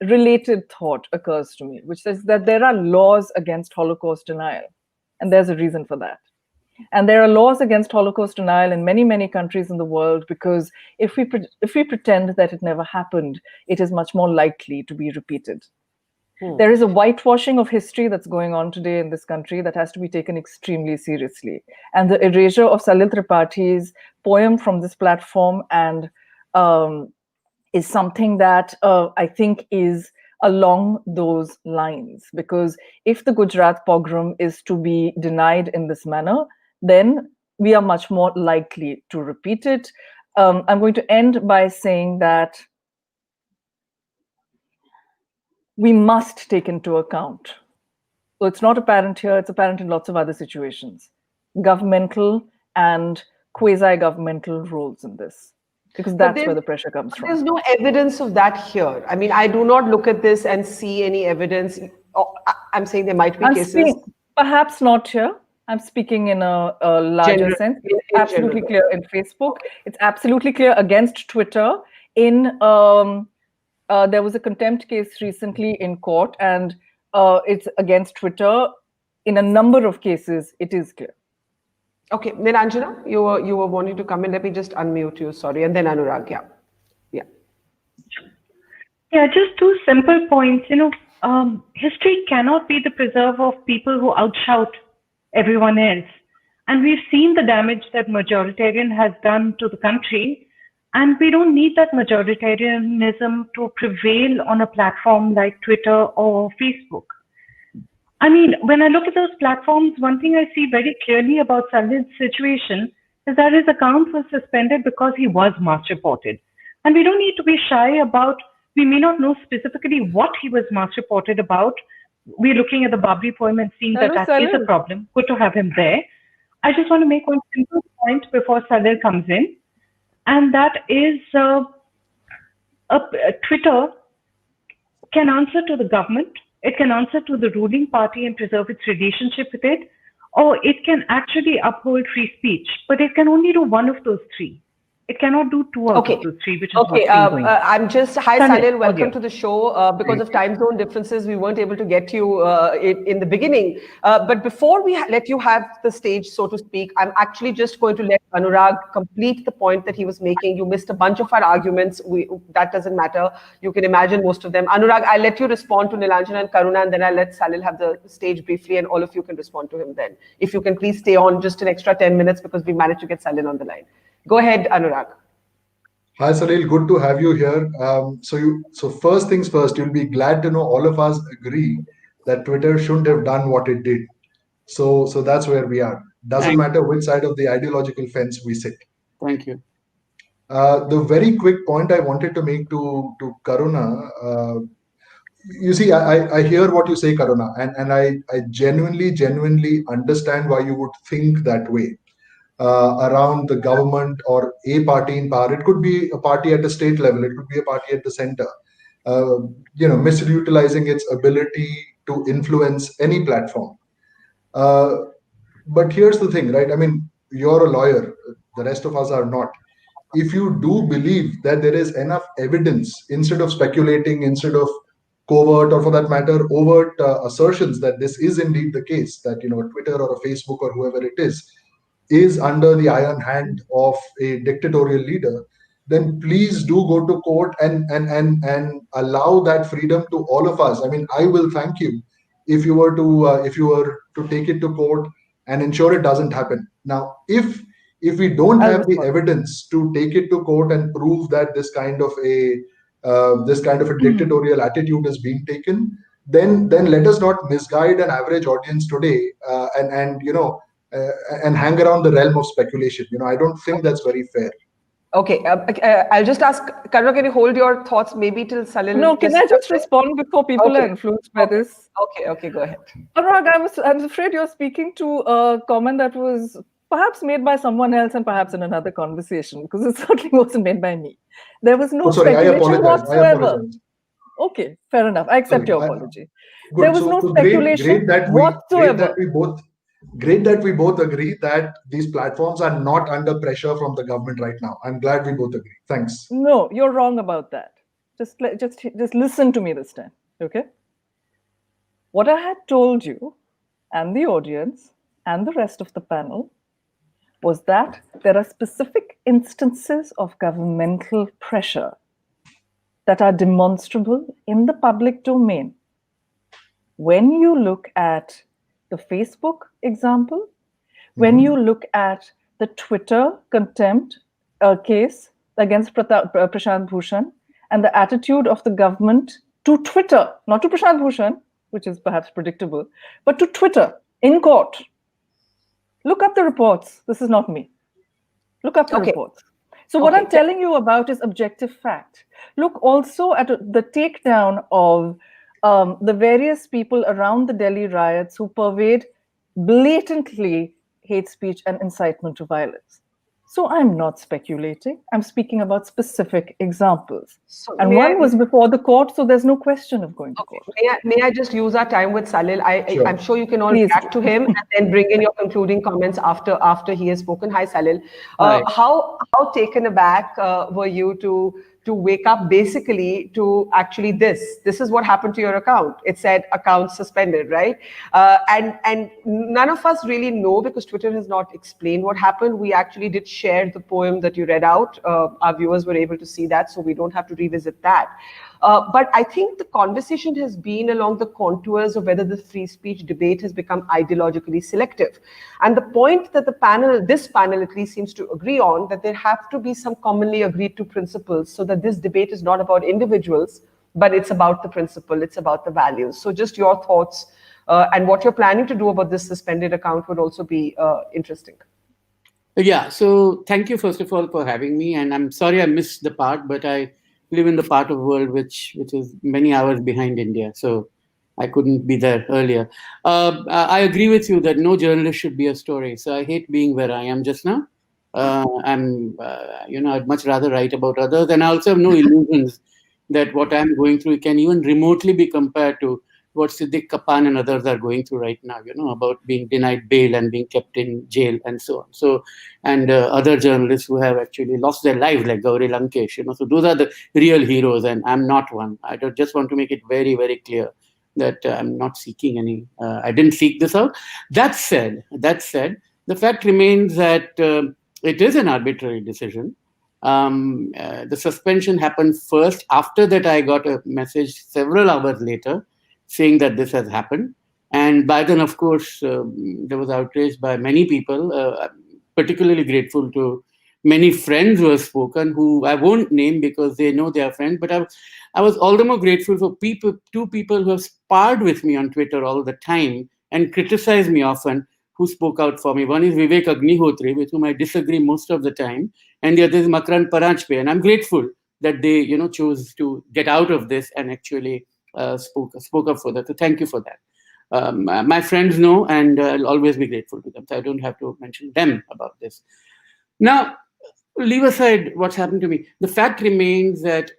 related thought occurs to me, which says that there are laws against Holocaust denial, and there's a reason for that. And there are laws against Holocaust denial in many, many countries in the world, because if we pretend that it never happened, it is much more likely to be repeated. There is a whitewashing of history that's going on today in this country that has to be taken extremely seriously. And the erasure of Salil Tripathi's poem from this platform and is something that I think is along those lines. Because if the Gujarat pogrom is to be denied in this manner, then we are much more likely to repeat it. I'm going to end by saying that we must take into account, so it's not apparent here, it's apparent in lots of other situations, governmental and quasi-governmental roles in this, because that's where the pressure comes from. There's no evidence of that here. I mean, I do not look at this and see any evidence. I'm saying there might be cases. Perhaps not here. I'm speaking in a larger sense. It's absolutely clear in Facebook. It's absolutely clear against Twitter. There was a contempt case recently in court, and it's against Twitter. In a number of cases, it is clear. Okay, then Anjana, you were wanting to come in. Let me just unmute you. Sorry, and then Anurag. Yeah, just 2 simple points. History cannot be the preserve of people who outshout everyone else. And we've seen the damage that majoritarian has done to the country. And we don't need that majoritarianism to prevail on a platform like Twitter or Facebook. I mean, when I look at those platforms, one thing I see very clearly about Salil's situation is that his account was suspended because he was mass reported. And we don't need to be shy about, we may not know specifically what he was mass reported about, we're looking at the Babri poem and seeing Hello, that is a Salil. problem. Good to have him there. I just want to make one simple point before Salil comes in, and that is Twitter can answer to the government, it can answer to the ruling party and preserve its relationship with it, or it can actually uphold free speech, but it can only do one of those three. It cannot do two out of those three, which is what's been going on. I'm just, hi Salil, Salil, welcome audio. to the show. Because of time zone differences, we weren't able to get you in the beginning. But before we let you have the stage, so to speak, I'm actually just going to let Anurag complete the point that he was making. You missed a bunch of our arguments. That doesn't matter. You can imagine most of them. Anurag, I'll let you respond to Nilanjana and Karuna, and then I'll let Salil have the stage briefly, and all of you can respond to him then. If you can please stay on just an extra 10 minutes, because we managed to get Salil on the line. Go ahead, Anurag. Hi, Salil. Good to have you here. So first things first, you'll be glad to know all of us agree that Twitter shouldn't have done what it did. So that's where we are. Doesn't matter which side of the ideological fence we sit. Thank you. The very quick point I wanted to make to Karuna, you see, I hear what you say, Karuna, and I genuinely understand why you would think that way. Around the government or a party in power. It could be a party at a state level. It could be a party at the center. Misutilizing its ability to influence any platform. But here's the thing, right? I mean, you're a lawyer. The rest of us are not. If you do believe that there is enough evidence, instead of speculating, instead of covert or for that matter overt assertions that this is indeed the case, that Twitter or a Facebook or whoever it is under the iron hand of a dictatorial leader, then please do go to court and allow that freedom to all of us. I mean, I will thank you if you were to take it to court and ensure it doesn't happen. Now, if we don't have the evidence to take it to court and prove that this kind of a dictatorial attitude is being taken, then let us not misguide an average audience today and hang around the realm of speculation. I don't think that's very fair. Okay, I'll just ask, Karuna, can you hold your thoughts maybe till Salil? No, can I just respond before people are influenced by this? Okay, go ahead. Anurag, I'm afraid you're speaking to a comment that was perhaps made by someone else and perhaps in another conversation, because it certainly wasn't made by me. There was no speculation whatsoever. Okay, fair enough. I accept your apology. There was no speculation whatsoever. Great that we both agree that these platforms are not under pressure from the government right now. I'm glad we both agree. Thanks. No, you're wrong about that. Just listen to me this time, okay? What I had told you and the audience and the rest of the panel was that there are specific instances of governmental pressure that are demonstrable in the public domain. When you look at the Facebook example, when you look at the Twitter contempt case against Prashant Bhushan, and the attitude of the government to Twitter, not to Prashant Bhushan, which is perhaps predictable, but to Twitter in court. Look up the reports. This is not me. Look up the reports. So what I'm telling you about is objective fact. Look also at the takedown of the various people around the Delhi riots who pervade blatantly hate speech and incitement to violence. So I'm not speculating. I'm speaking about specific examples. And one was before the court, so there's no question of going to court. May I just use our time with Salil? I'm sure you can all react to him and then bring in your concluding comments after he has spoken. Hi, Salil. How taken aback were you to wake up basically to actually this is what happened to your account? It said account suspended, right? And none of us really know, because Twitter has not explained what happened. We actually did share the poem that you read out. Our viewers were able to see that, so we don't have to revisit that. But I think the conversation has been along the contours of whether the free speech debate has become ideologically selective. And the point that this panel at least seems to agree on, that there have to be some commonly agreed to principles, so that this debate is not about individuals, but it's about the principle, it's about the values. So just your thoughts and what you're planning to do about this suspended account would also be interesting. Yeah, so thank you first of all for having me, and I'm sorry I missed the part, but I live in the part of the world which is many hours behind India. So I couldn't be there earlier. I agree with you that no journalist should be a story. So I hate being where I am just now. I'd much rather write about others, and I also have no illusions that what I'm going through can even remotely be compared to what Siddiq Kapan and others are going through right now. About being denied bail and being kept in jail and so on. So, and other journalists who have actually lost their lives, like Gauri Lankesh. So those are the real heroes, and I'm not one. Just want to make it very, very clear that I'm not seeking any. I didn't seek this out. That said, the fact remains that it is an arbitrary decision. The suspension happened first. After that, I got a message several hours later saying that this has happened. And by then, of course, there was outrage by many people. I'm particularly grateful to many friends who have spoken, who I won't name because they know they are friends. But I was all the more grateful for two people who have sparred with me on Twitter all the time and criticized me often, who spoke out for me. One is Vivek Agnihotri, with whom I disagree most of the time, and the other is Makran Paranjpe. And I'm grateful that they, chose to get out of this and actually spoke up for that. So thank you for that. My friends know, and I'll always be grateful to them. So I don't have to mention them about this. Now, leave aside what's happened to me. The fact remains that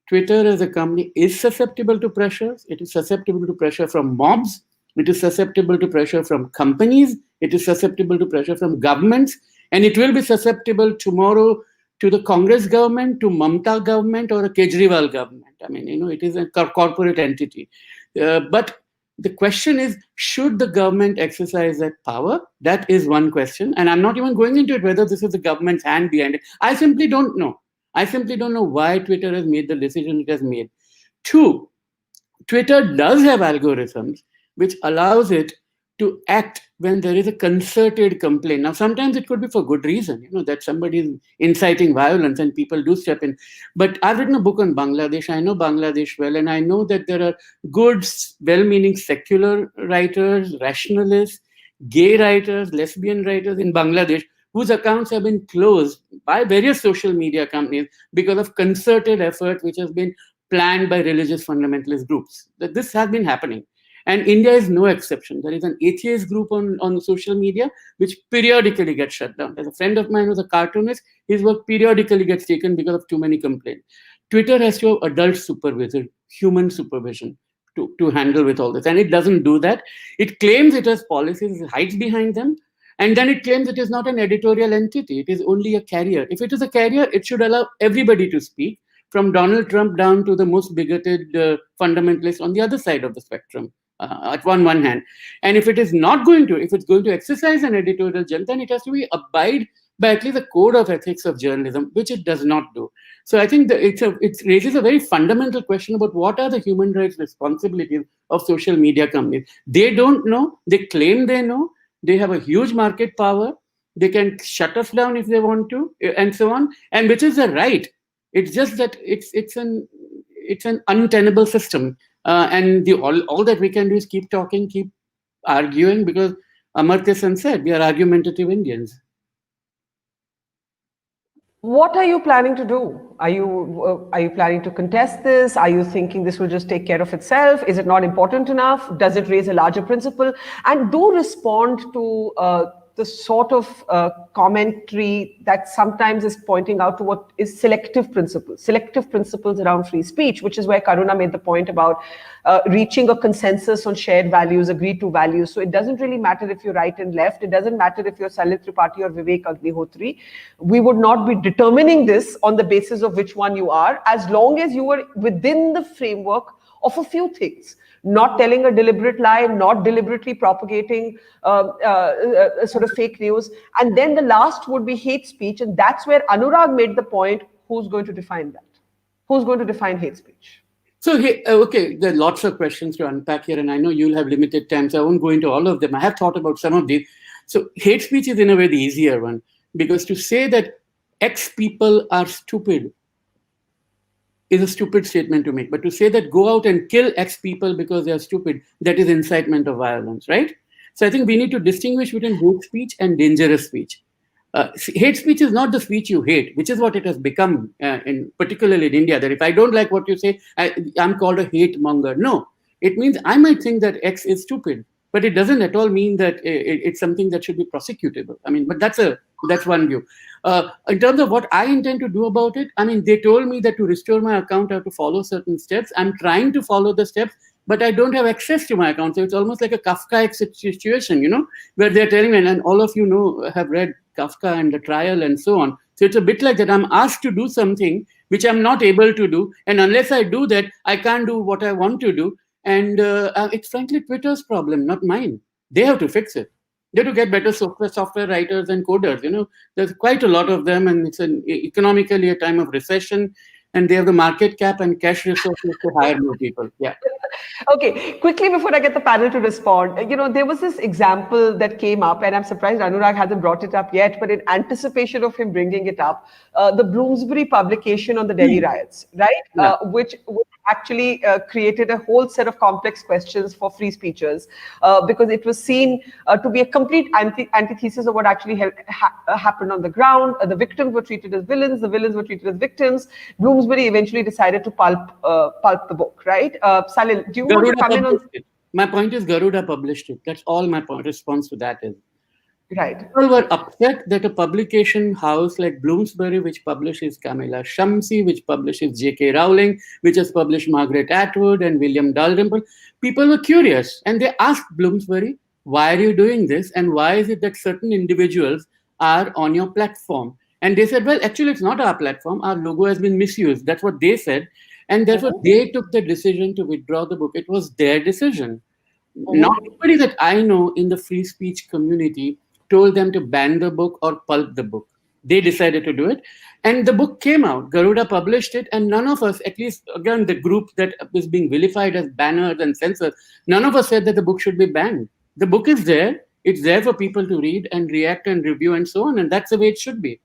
Twitter as a company is susceptible to pressures. It is susceptible to pressure from mobs. It is susceptible to pressure from companies. It is susceptible to pressure from governments. And it will be susceptible tomorrow to the Congress government, to Mamta government, or a Kejriwal government. I mean, it is a corporate entity. But the question is, should the government exercise that power? That is one question. And I'm not even going into it whether this is the government's hand behind it. I simply don't know. I simply don't know why Twitter has made the decision it has made. Two, Twitter does have algorithms which allows it to act when there is a concerted complaint. Now, sometimes it could be for good reason, that somebody is inciting violence and people do step in. But I've written a book on Bangladesh. I know Bangladesh well, and I know that there are good, well-meaning secular writers, rationalists, gay writers, lesbian writers in Bangladesh whose accounts have been closed by various social media companies because of concerted effort which has been planned by religious fundamentalist groups. That this has been happening. And India is no exception. There is an atheist group on social media which periodically gets shut down. There's a friend of mine who's a cartoonist. His work periodically gets taken because of too many complaints. Twitter has to have adult supervision, human supervision to handle with all this. And it doesn't do that. It claims it has policies, it hides behind them. And then it claims it is not an editorial entity. It is only a carrier. If it is a carrier, it should allow everybody to speak, from Donald Trump down to the most bigoted fundamentalist on the other side of the spectrum. At one hand, and if it is not going to, if it's going to exercise an editorial judgment, then it has to be abide by at least the code of ethics of journalism, which it does not do. So I think that it raises a very fundamental question about what are the human rights responsibilities of social media companies. They don't know. They claim they know. They have a huge market power. They can shut us down if they want to, and so on. And which is a right. It's just that it's an untenable system. And all that we can do is keep talking, keep arguing, because Amartya Sen said we are argumentative Indians. What are you planning to do? Are you planning to contest this? Are you thinking this will just take care of itself? Is it not important enough? Does it raise a larger principle? And do respond to the sort of commentary that sometimes is pointing out to what is selective principles around free speech, which is where Karuna made the point about reaching a consensus on shared values, agreed to values. So it doesn't really matter if you're right and left. It doesn't matter if you're Salil Tripathi or Vivek Agnihotri. We would not be determining this on the basis of which one you are, as long as you are within the framework of a few things. Not telling a deliberate lie, not deliberately propagating sort of fake news. And then the last would be hate speech. And that's where Anurag made the point, who's going to define that? Who's going to define hate speech? So, okay, there are lots of questions to unpack here, and I know you'll have limited time, so I won't go into all of them. I have thought about some of these. So hate speech is in a way the easier one, because to say that X people are stupid is a stupid statement to make. But to say that go out and kill X people because they are stupid, that is incitement of violence, right? So I think we need to distinguish between hate speech and dangerous speech. Hate speech is not the speech you hate, which is what it has become, particularly in India, that if I don't like what you say, I'm called a hate monger. No, it means I might think that X is stupid, but it doesn't at all mean that it's something that should be prosecutable. I mean, but that's one view. In terms of what I intend to do about it, I mean, they told me that to restore my account, I have to follow certain steps. I'm trying to follow the steps, but I don't have access to my account. So it's almost like a Kafkaesque situation, where they're telling me, and all of you know, have read Kafka and the trial and so on. So it's a bit like that. I'm asked to do something which I'm not able to do. And unless I do that, I can't do what I want to do. And it's frankly Twitter's problem, not mine. They have to fix it. They have to get better software writers and coders. There's quite a lot of them, and it's economically a time of recession, and they have the market cap and cash resources to hire more people. Yeah. Okay, quickly before I get the panel to respond, there was this example that came up, and I'm surprised Anurag hasn't brought it up yet, but in anticipation of him bringing it up, the Bloomsbury publication on the Delhi riots, right? Yeah. Which actually created a whole set of complex questions for free speechers because it was seen to be a complete antithesis of what actually happened on the ground. The victims were treated as villains, the villains were treated as victims. Bloomsbury eventually decided to pulp the book, right? Salil, do you want to come in on? My point is Garuda published it. That's all my response to that is. Right. People were upset that a publication house like Bloomsbury, which publishes Kamila Shamsi, which publishes J.K. Rowling, which has published Margaret Atwood and William Dalrymple, people were curious and they asked Bloomsbury, why are you doing this? And why is it that certain individuals are on your platform? And they said, well, actually, it's not our platform. Our logo has been misused. That's what they said. And therefore, they took the decision to withdraw the book. It was their decision. Nobody that I know in the free speech community told them to ban the book or pulp the book. They decided to do it. And the book came out. Garuda published it. And none of us, at least, again, the group that is being vilified as banners and censors, none of us said that the book should be banned. The book is there. It's there for people to read and react and review and so on. And that's the way it should be.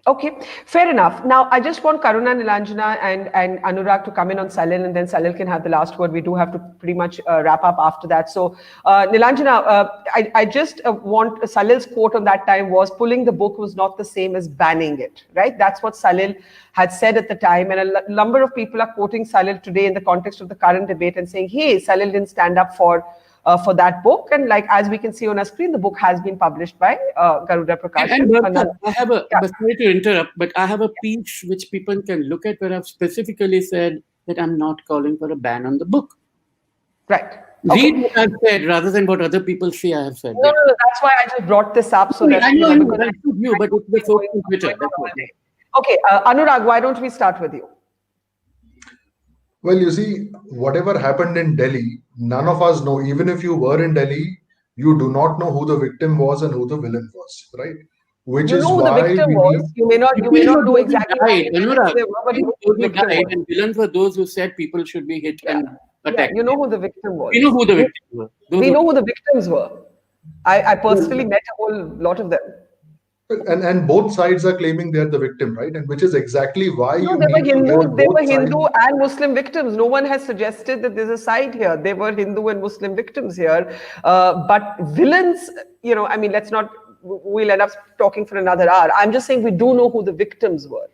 Okay, fair enough. Now, I just want Karuna, Nilanjana and Anurag to come in on Salil, and then Salil can have the last word. We do have to pretty much wrap up after that. So, Nilanjana, I just want Salil's quote on that time was, pulling the book was not the same as banning it, right? That's what Salil had said at the time. And a number of people are quoting Salil today in the context of the current debate and saying, hey, Salil didn't stand up for that book. And like, as we can see on our screen, the book has been published by Garuda Prakash. And I have sorry to interrupt, but I have a piece which people can look at where I've specifically said that I'm not calling for a ban on the book. Right. Read what I've said rather than what other people say I have said. No, that's why I just brought this up. So that I know, but it's the folks on Twitter. Okay, Anurag, why don't we start with you? Well, you see, whatever happened in Delhi, none of us know. Even if you were in Delhi, you do not know who the victim was and who the villain was, right? Which you is know who why the victim was. You may not know exactly who the victim was. And villains were those who said people should be hit and attacked. Yeah, you know who the victim was. We know who the victims were. We know who the victims were. I personally met a whole lot of them. And both sides are claiming they're the victim, right? And which is exactly why they were Hindu and Muslim victims. No one has suggested that there's a side here. They were Hindu and Muslim victims here. But villains, I mean, we'll end up talking for another hour. I'm just saying we do know who the victims were.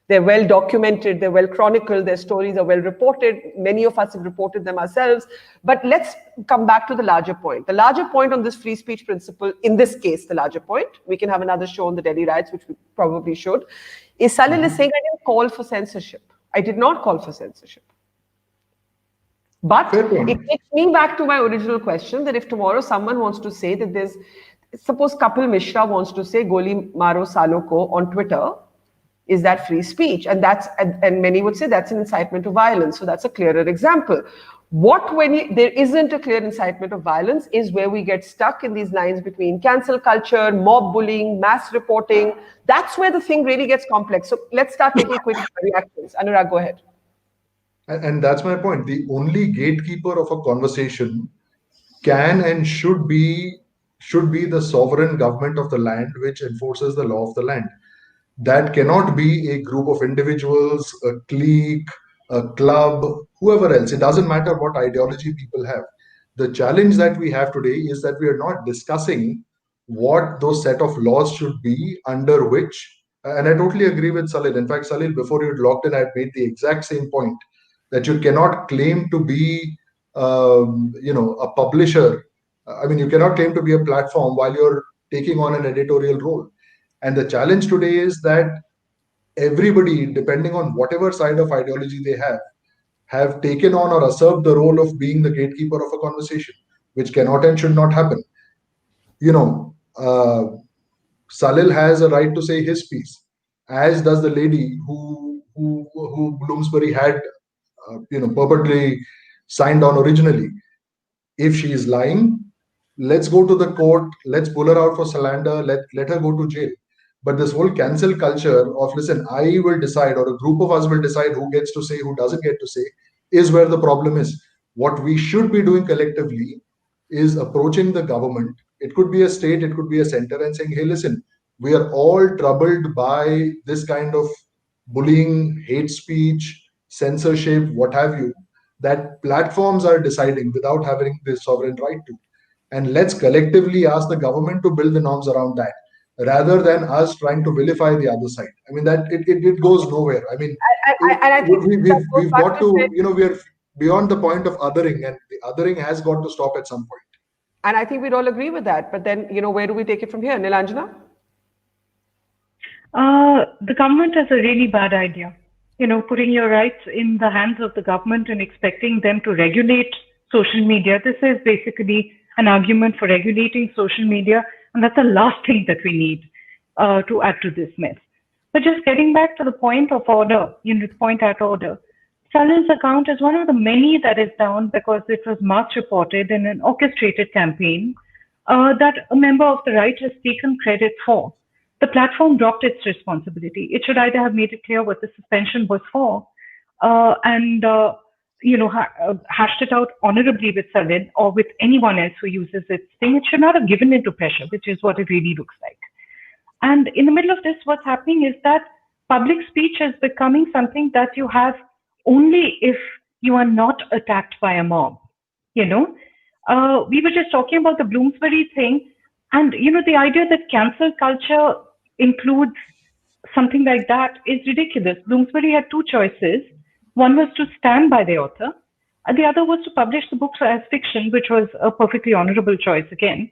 They're well documented, they're well chronicled, their stories are well reported. Many of us have reported them ourselves. But let's come back to the larger point. The larger point on this free speech principle, in this case, the larger point, we can have another show on the Delhi riots, which we probably should, is Salil is saying, I didn't call for censorship. I did not call for censorship. But it takes me back to my original question that if tomorrow someone wants to say that suppose Kapil Mishra wants to say Goli Maro Salo Ko on Twitter, is that free speech? And many would say that's an incitement to violence. So that's a clearer example. When there isn't a clear incitement of violence is where we get stuck in these lines between cancel culture, mob bullying, mass reporting. That's where the thing really gets complex. So let's start taking quick reactions. Anurag, go ahead. And that's my point. The only gatekeeper of a conversation can and should be the sovereign government of the land, which enforces the law of the land. That cannot be a group of individuals, a clique, a club, whoever else. It doesn't matter what ideology people have. The challenge that we have today is that we are not discussing what those set of laws should be under which, and I totally agree with Salil. In fact, Salil, before you had logged in, I had made the exact same point that you cannot claim to be a publisher. I mean, you cannot claim to be a platform while you're taking on an editorial role. And the challenge today is that everybody, depending on whatever side of ideology they have taken on or usurped the role of being the gatekeeper of a conversation, which cannot and should not happen. You know, Salil has a right to say his piece, as does the lady who Bloomsbury had, purportedly signed on originally. If she is lying, let's go to the court, let's pull her out for slander, let her go to jail. But this whole cancel culture of, listen, I will decide, or a group of us will decide who gets to say, who doesn't get to say, is where the problem is. What we should be doing collectively is approaching the government. It could be a state, it could be a center, and saying, hey, listen, we are all troubled by this kind of bullying, hate speech, censorship, what have you, that platforms are deciding without having the sovereign right to. And let's collectively ask the government to build the norms around that, rather than us trying to vilify the other side. I mean, that it goes nowhere. I mean, And I think we've got to, we're beyond the point of othering, and the othering has got to stop at some point. And I think we'd all agree with that. But then, where do we take it from here? Nilanjana? The government has a really bad idea. Putting your rights in the hands of the government and expecting them to regulate social media. This is basically an argument for regulating social media, and that's the last thing that we need to add to this mess. But just getting back to the point of order, the point at order, Salil's account is one of the many that is down because it was mass reported in an orchestrated campaign that a member of the right has taken credit for. The platform dropped its responsibility. It should either have made it clear what the suspension was for and hashed it out honorably with Salil or with anyone else who uses its thing. It should not have given into pressure, which is what it really looks like. And in the middle of this, what's happening is that public speech is becoming something that you have only if you are not attacked by a mob. We were just talking about the Bloomsbury thing, and the idea that cancel culture includes something like that is ridiculous. Bloomsbury had two choices. One was to stand by the author, and the other was to publish the books as fiction, which was a perfectly honorable choice again.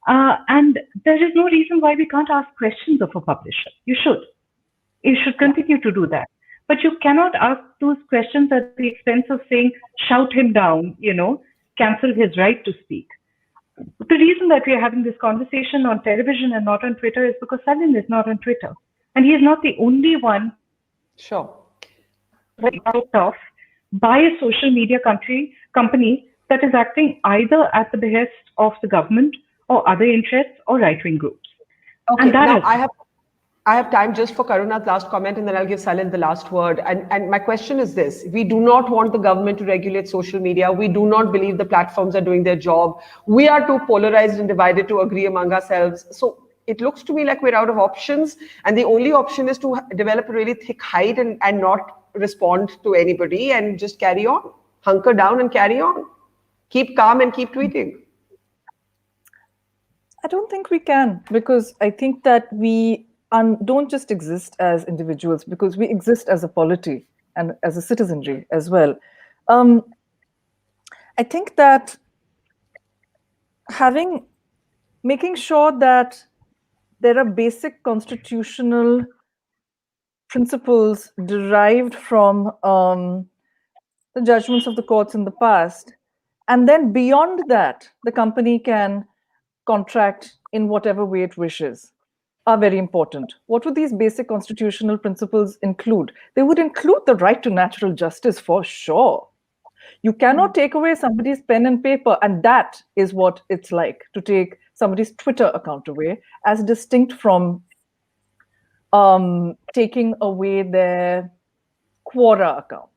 And there is no reason why we can't ask questions of a publisher. You should continue to do that. But you cannot ask those questions at the expense of saying, shout him down, cancel his right to speak. The reason that we are having this conversation on television and not on Twitter is because Salil is not on Twitter. And he is not the only one out of by a social media company that is acting either at the behest of the government or other interests or right-wing groups. Okay, and now I have time just for Karuna's last comment, and then I'll give Salil the last word. And my question is this: we do not want the government to regulate social media. We do not believe the platforms are doing their job. We are too polarized and divided to agree among ourselves. So it looks to me like we're out of options, and the only option is to develop a really thick hide and not respond to anybody and just carry on, hunker down and carry on. Keep calm and keep tweeting. I don't think we can, because I think that we don't just exist as individuals, because we exist as a polity and as a citizenry as well. I think that making sure that there are basic constitutional principles derived from the judgments of the courts in the past, and then beyond that, the company can contract in whatever way it wishes, are very important. What would these basic constitutional principles include? They would include the right to natural justice for sure. You cannot take away somebody's pen and paper, and that is what it's like to take somebody's Twitter account away, as distinct from taking away their Quora account,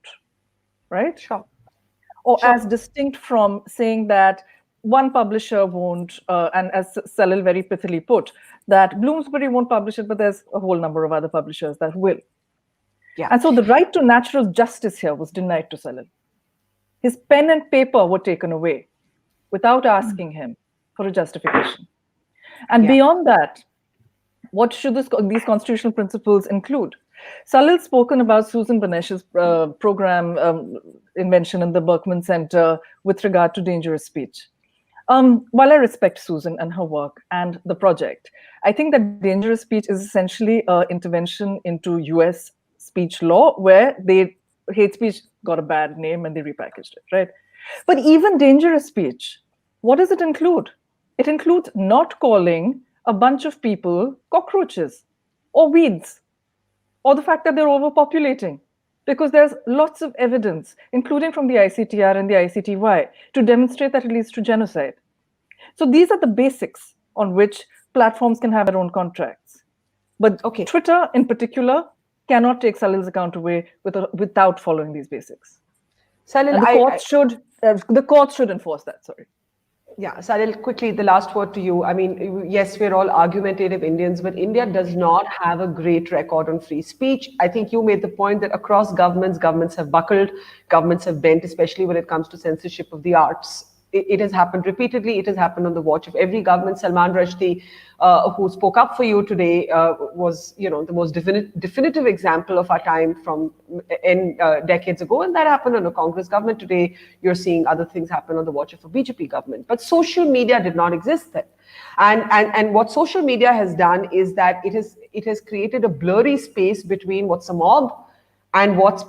right? Sure. Or as distinct from saying that one publisher won't, and as Salil very pithily put, that Bloomsbury won't publish it, but there's a whole number of other publishers that will. Yeah. And so the right to natural justice here was denied to Salil. His pen and paper were taken away without asking him for a justification. And beyond that, what should these constitutional principles include? Salil's spoken about Susan Banesh's program invention in the Berkman Center with regard to dangerous speech. While I respect Susan and her work and the project, I think that dangerous speech is essentially an intervention into US speech law where hate speech got a bad name and they repackaged it, right? But even dangerous speech, what does it include? It includes not calling a bunch of people cockroaches or weeds, or the fact that they're overpopulating, because there's lots of evidence, including from the ICTR and the ICTY, to demonstrate that it leads to genocide. So these are the basics on which platforms can have their own contracts. But Twitter, in particular, cannot take Salil's account away without following these basics. Salil, and the courts should enforce that. Sorry. Yeah, Salil, quickly, the last word to you. I mean, yes, we're all argumentative Indians, but India does not have a great record on free speech. I think you made the point that across governments have buckled, governments have bent, especially when it comes to censorship of the arts. It has happened repeatedly. It has happened on the watch of every government. Salman Rushdie, who spoke up for you today, was, the most definitive example of our time from decades ago, and that happened on a Congress government. Today, you're seeing other things happen on the watch of a BJP government. But social media did not exist then, and what social media has done is that it has created a blurry space between what's a mob and what's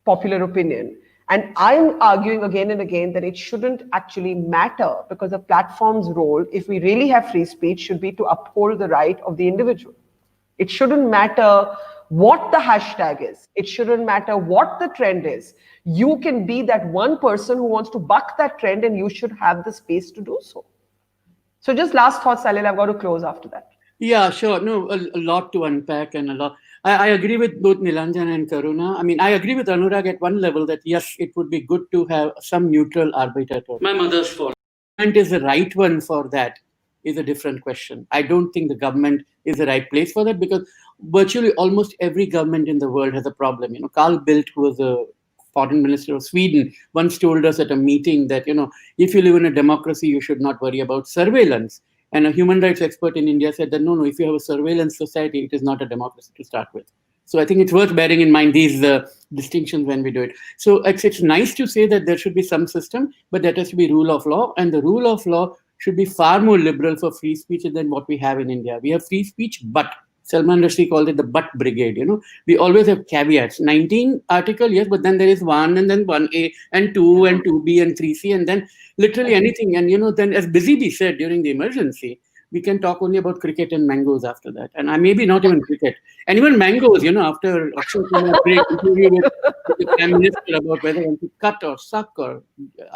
popular opinion. And I'm arguing again and again that it shouldn't actually matter, because a platform's role, if we really have free speech, should be to uphold the right of the individual. It shouldn't matter what the hashtag is. It shouldn't matter what the trend is. You can be that one person who wants to buck that trend, and you should have the space to do so. So just last thoughts, Salil, I've got to close after that. Yeah, sure. No, a lot to unpack and a lot. I agree with both Nilanjan and Karuna. I mean, I agree with Anurag at one level that yes, it would be good to have some neutral arbiter. My mother's fault. And is the right one for that is a different question. I don't think the government is the right place for that, because virtually almost every government in the world has a problem. Carl Bildt, who was a foreign minister of Sweden, once told us at a meeting that, if you live in a democracy, you should not worry about surveillance. And a human rights expert in India said that, no, if you have a surveillance society, it is not a democracy to start with. So I think it's worth bearing in mind these distinctions when we do it. So it's nice to say that there should be some system, but that has to be rule of law. And the rule of law should be far more liberal for free speech than what we have in India. We have free speech, but Salman Rushdie called it the but brigade. We always have caveats. 19 article, yes, but then there is 1 and then 1A and 2 and 2B and 3C and then literally anything. And, then as Busy Bee said during the emergency, we can talk only about cricket and mangoes after that. And maybe not even cricket. And even mangoes, after Akshay Kumar's great interview with the Prime Minister about whether one to cut or suck or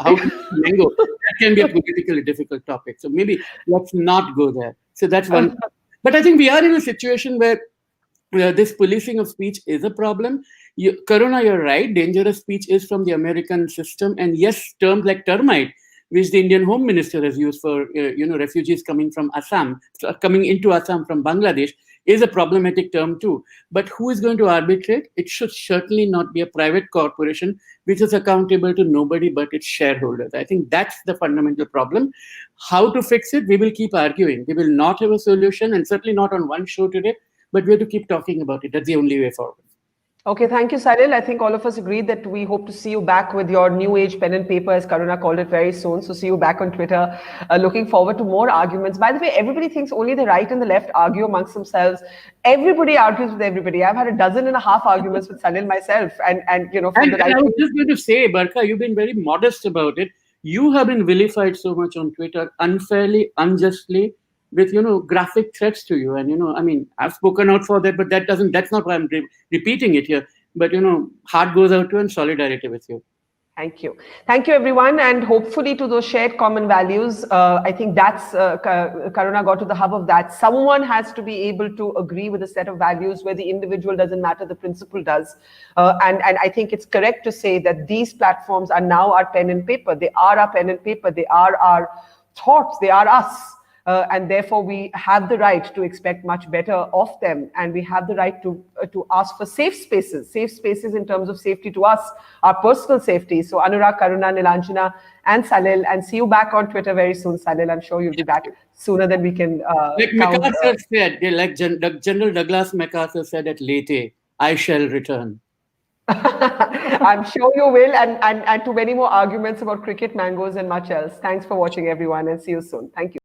how to eat mango, that can be a politically difficult topic. So maybe let's not go there. So that's one. But I think we are in a situation where this policing of speech is a problem. Karuna, you're right. Dangerous speech is from the American system. And yes, terms like termite, which the Indian Home Minister has used for refugees coming from Assam, coming into Assam from Bangladesh, is a problematic term too. But who is going to arbitrate? It should certainly not be a private corporation which is accountable to nobody but its shareholders. I think that's the fundamental problem. How to fix it? We will keep arguing. We will not have a solution, and certainly not on one show today, but we have to keep talking about it. That's the only way forward. Okay, thank you, Salil. I think all of us agree that we hope to see you back with your new age pen and paper, as Karuna called it, very soon. So see you back on Twitter. Looking forward to more arguments. By the way, everybody thinks only the right and the left argue amongst themselves. Everybody argues with everybody. I've had 12.5 arguments with Salil myself. And from the right. I was just going to say, Barkha, you've been very modest about it. You have been vilified so much on Twitter, unfairly, unjustly, with graphic threats to you. And I've spoken out for that, but that's not why I'm repeating it here. But heart goes out to you and solidarity with you. Thank you everyone, and hopefully to those shared common values. I think that's Karuna got to the hub of that. Someone has to be able to agree with a set of values where the individual doesn't matter, the principle does. And I think it's correct to say that these platforms are now our pen and paper. They are our pen and paper. They are our thoughts. They are us. And therefore, we have the right to expect much better of them. And we have the right to ask for safe spaces in terms of safety to us, our personal safety. So Anurag, Karuna, Nilanjana, and Salil, and see you back on Twitter very soon, Salil. I'm sure you'll be back sooner than we can like MacArthur said, like General Douglas MacArthur said at Leyte, I shall return. I'm sure you will, and to many more arguments about cricket, mangoes, and much else. Thanks for watching, everyone, and see you soon. Thank you.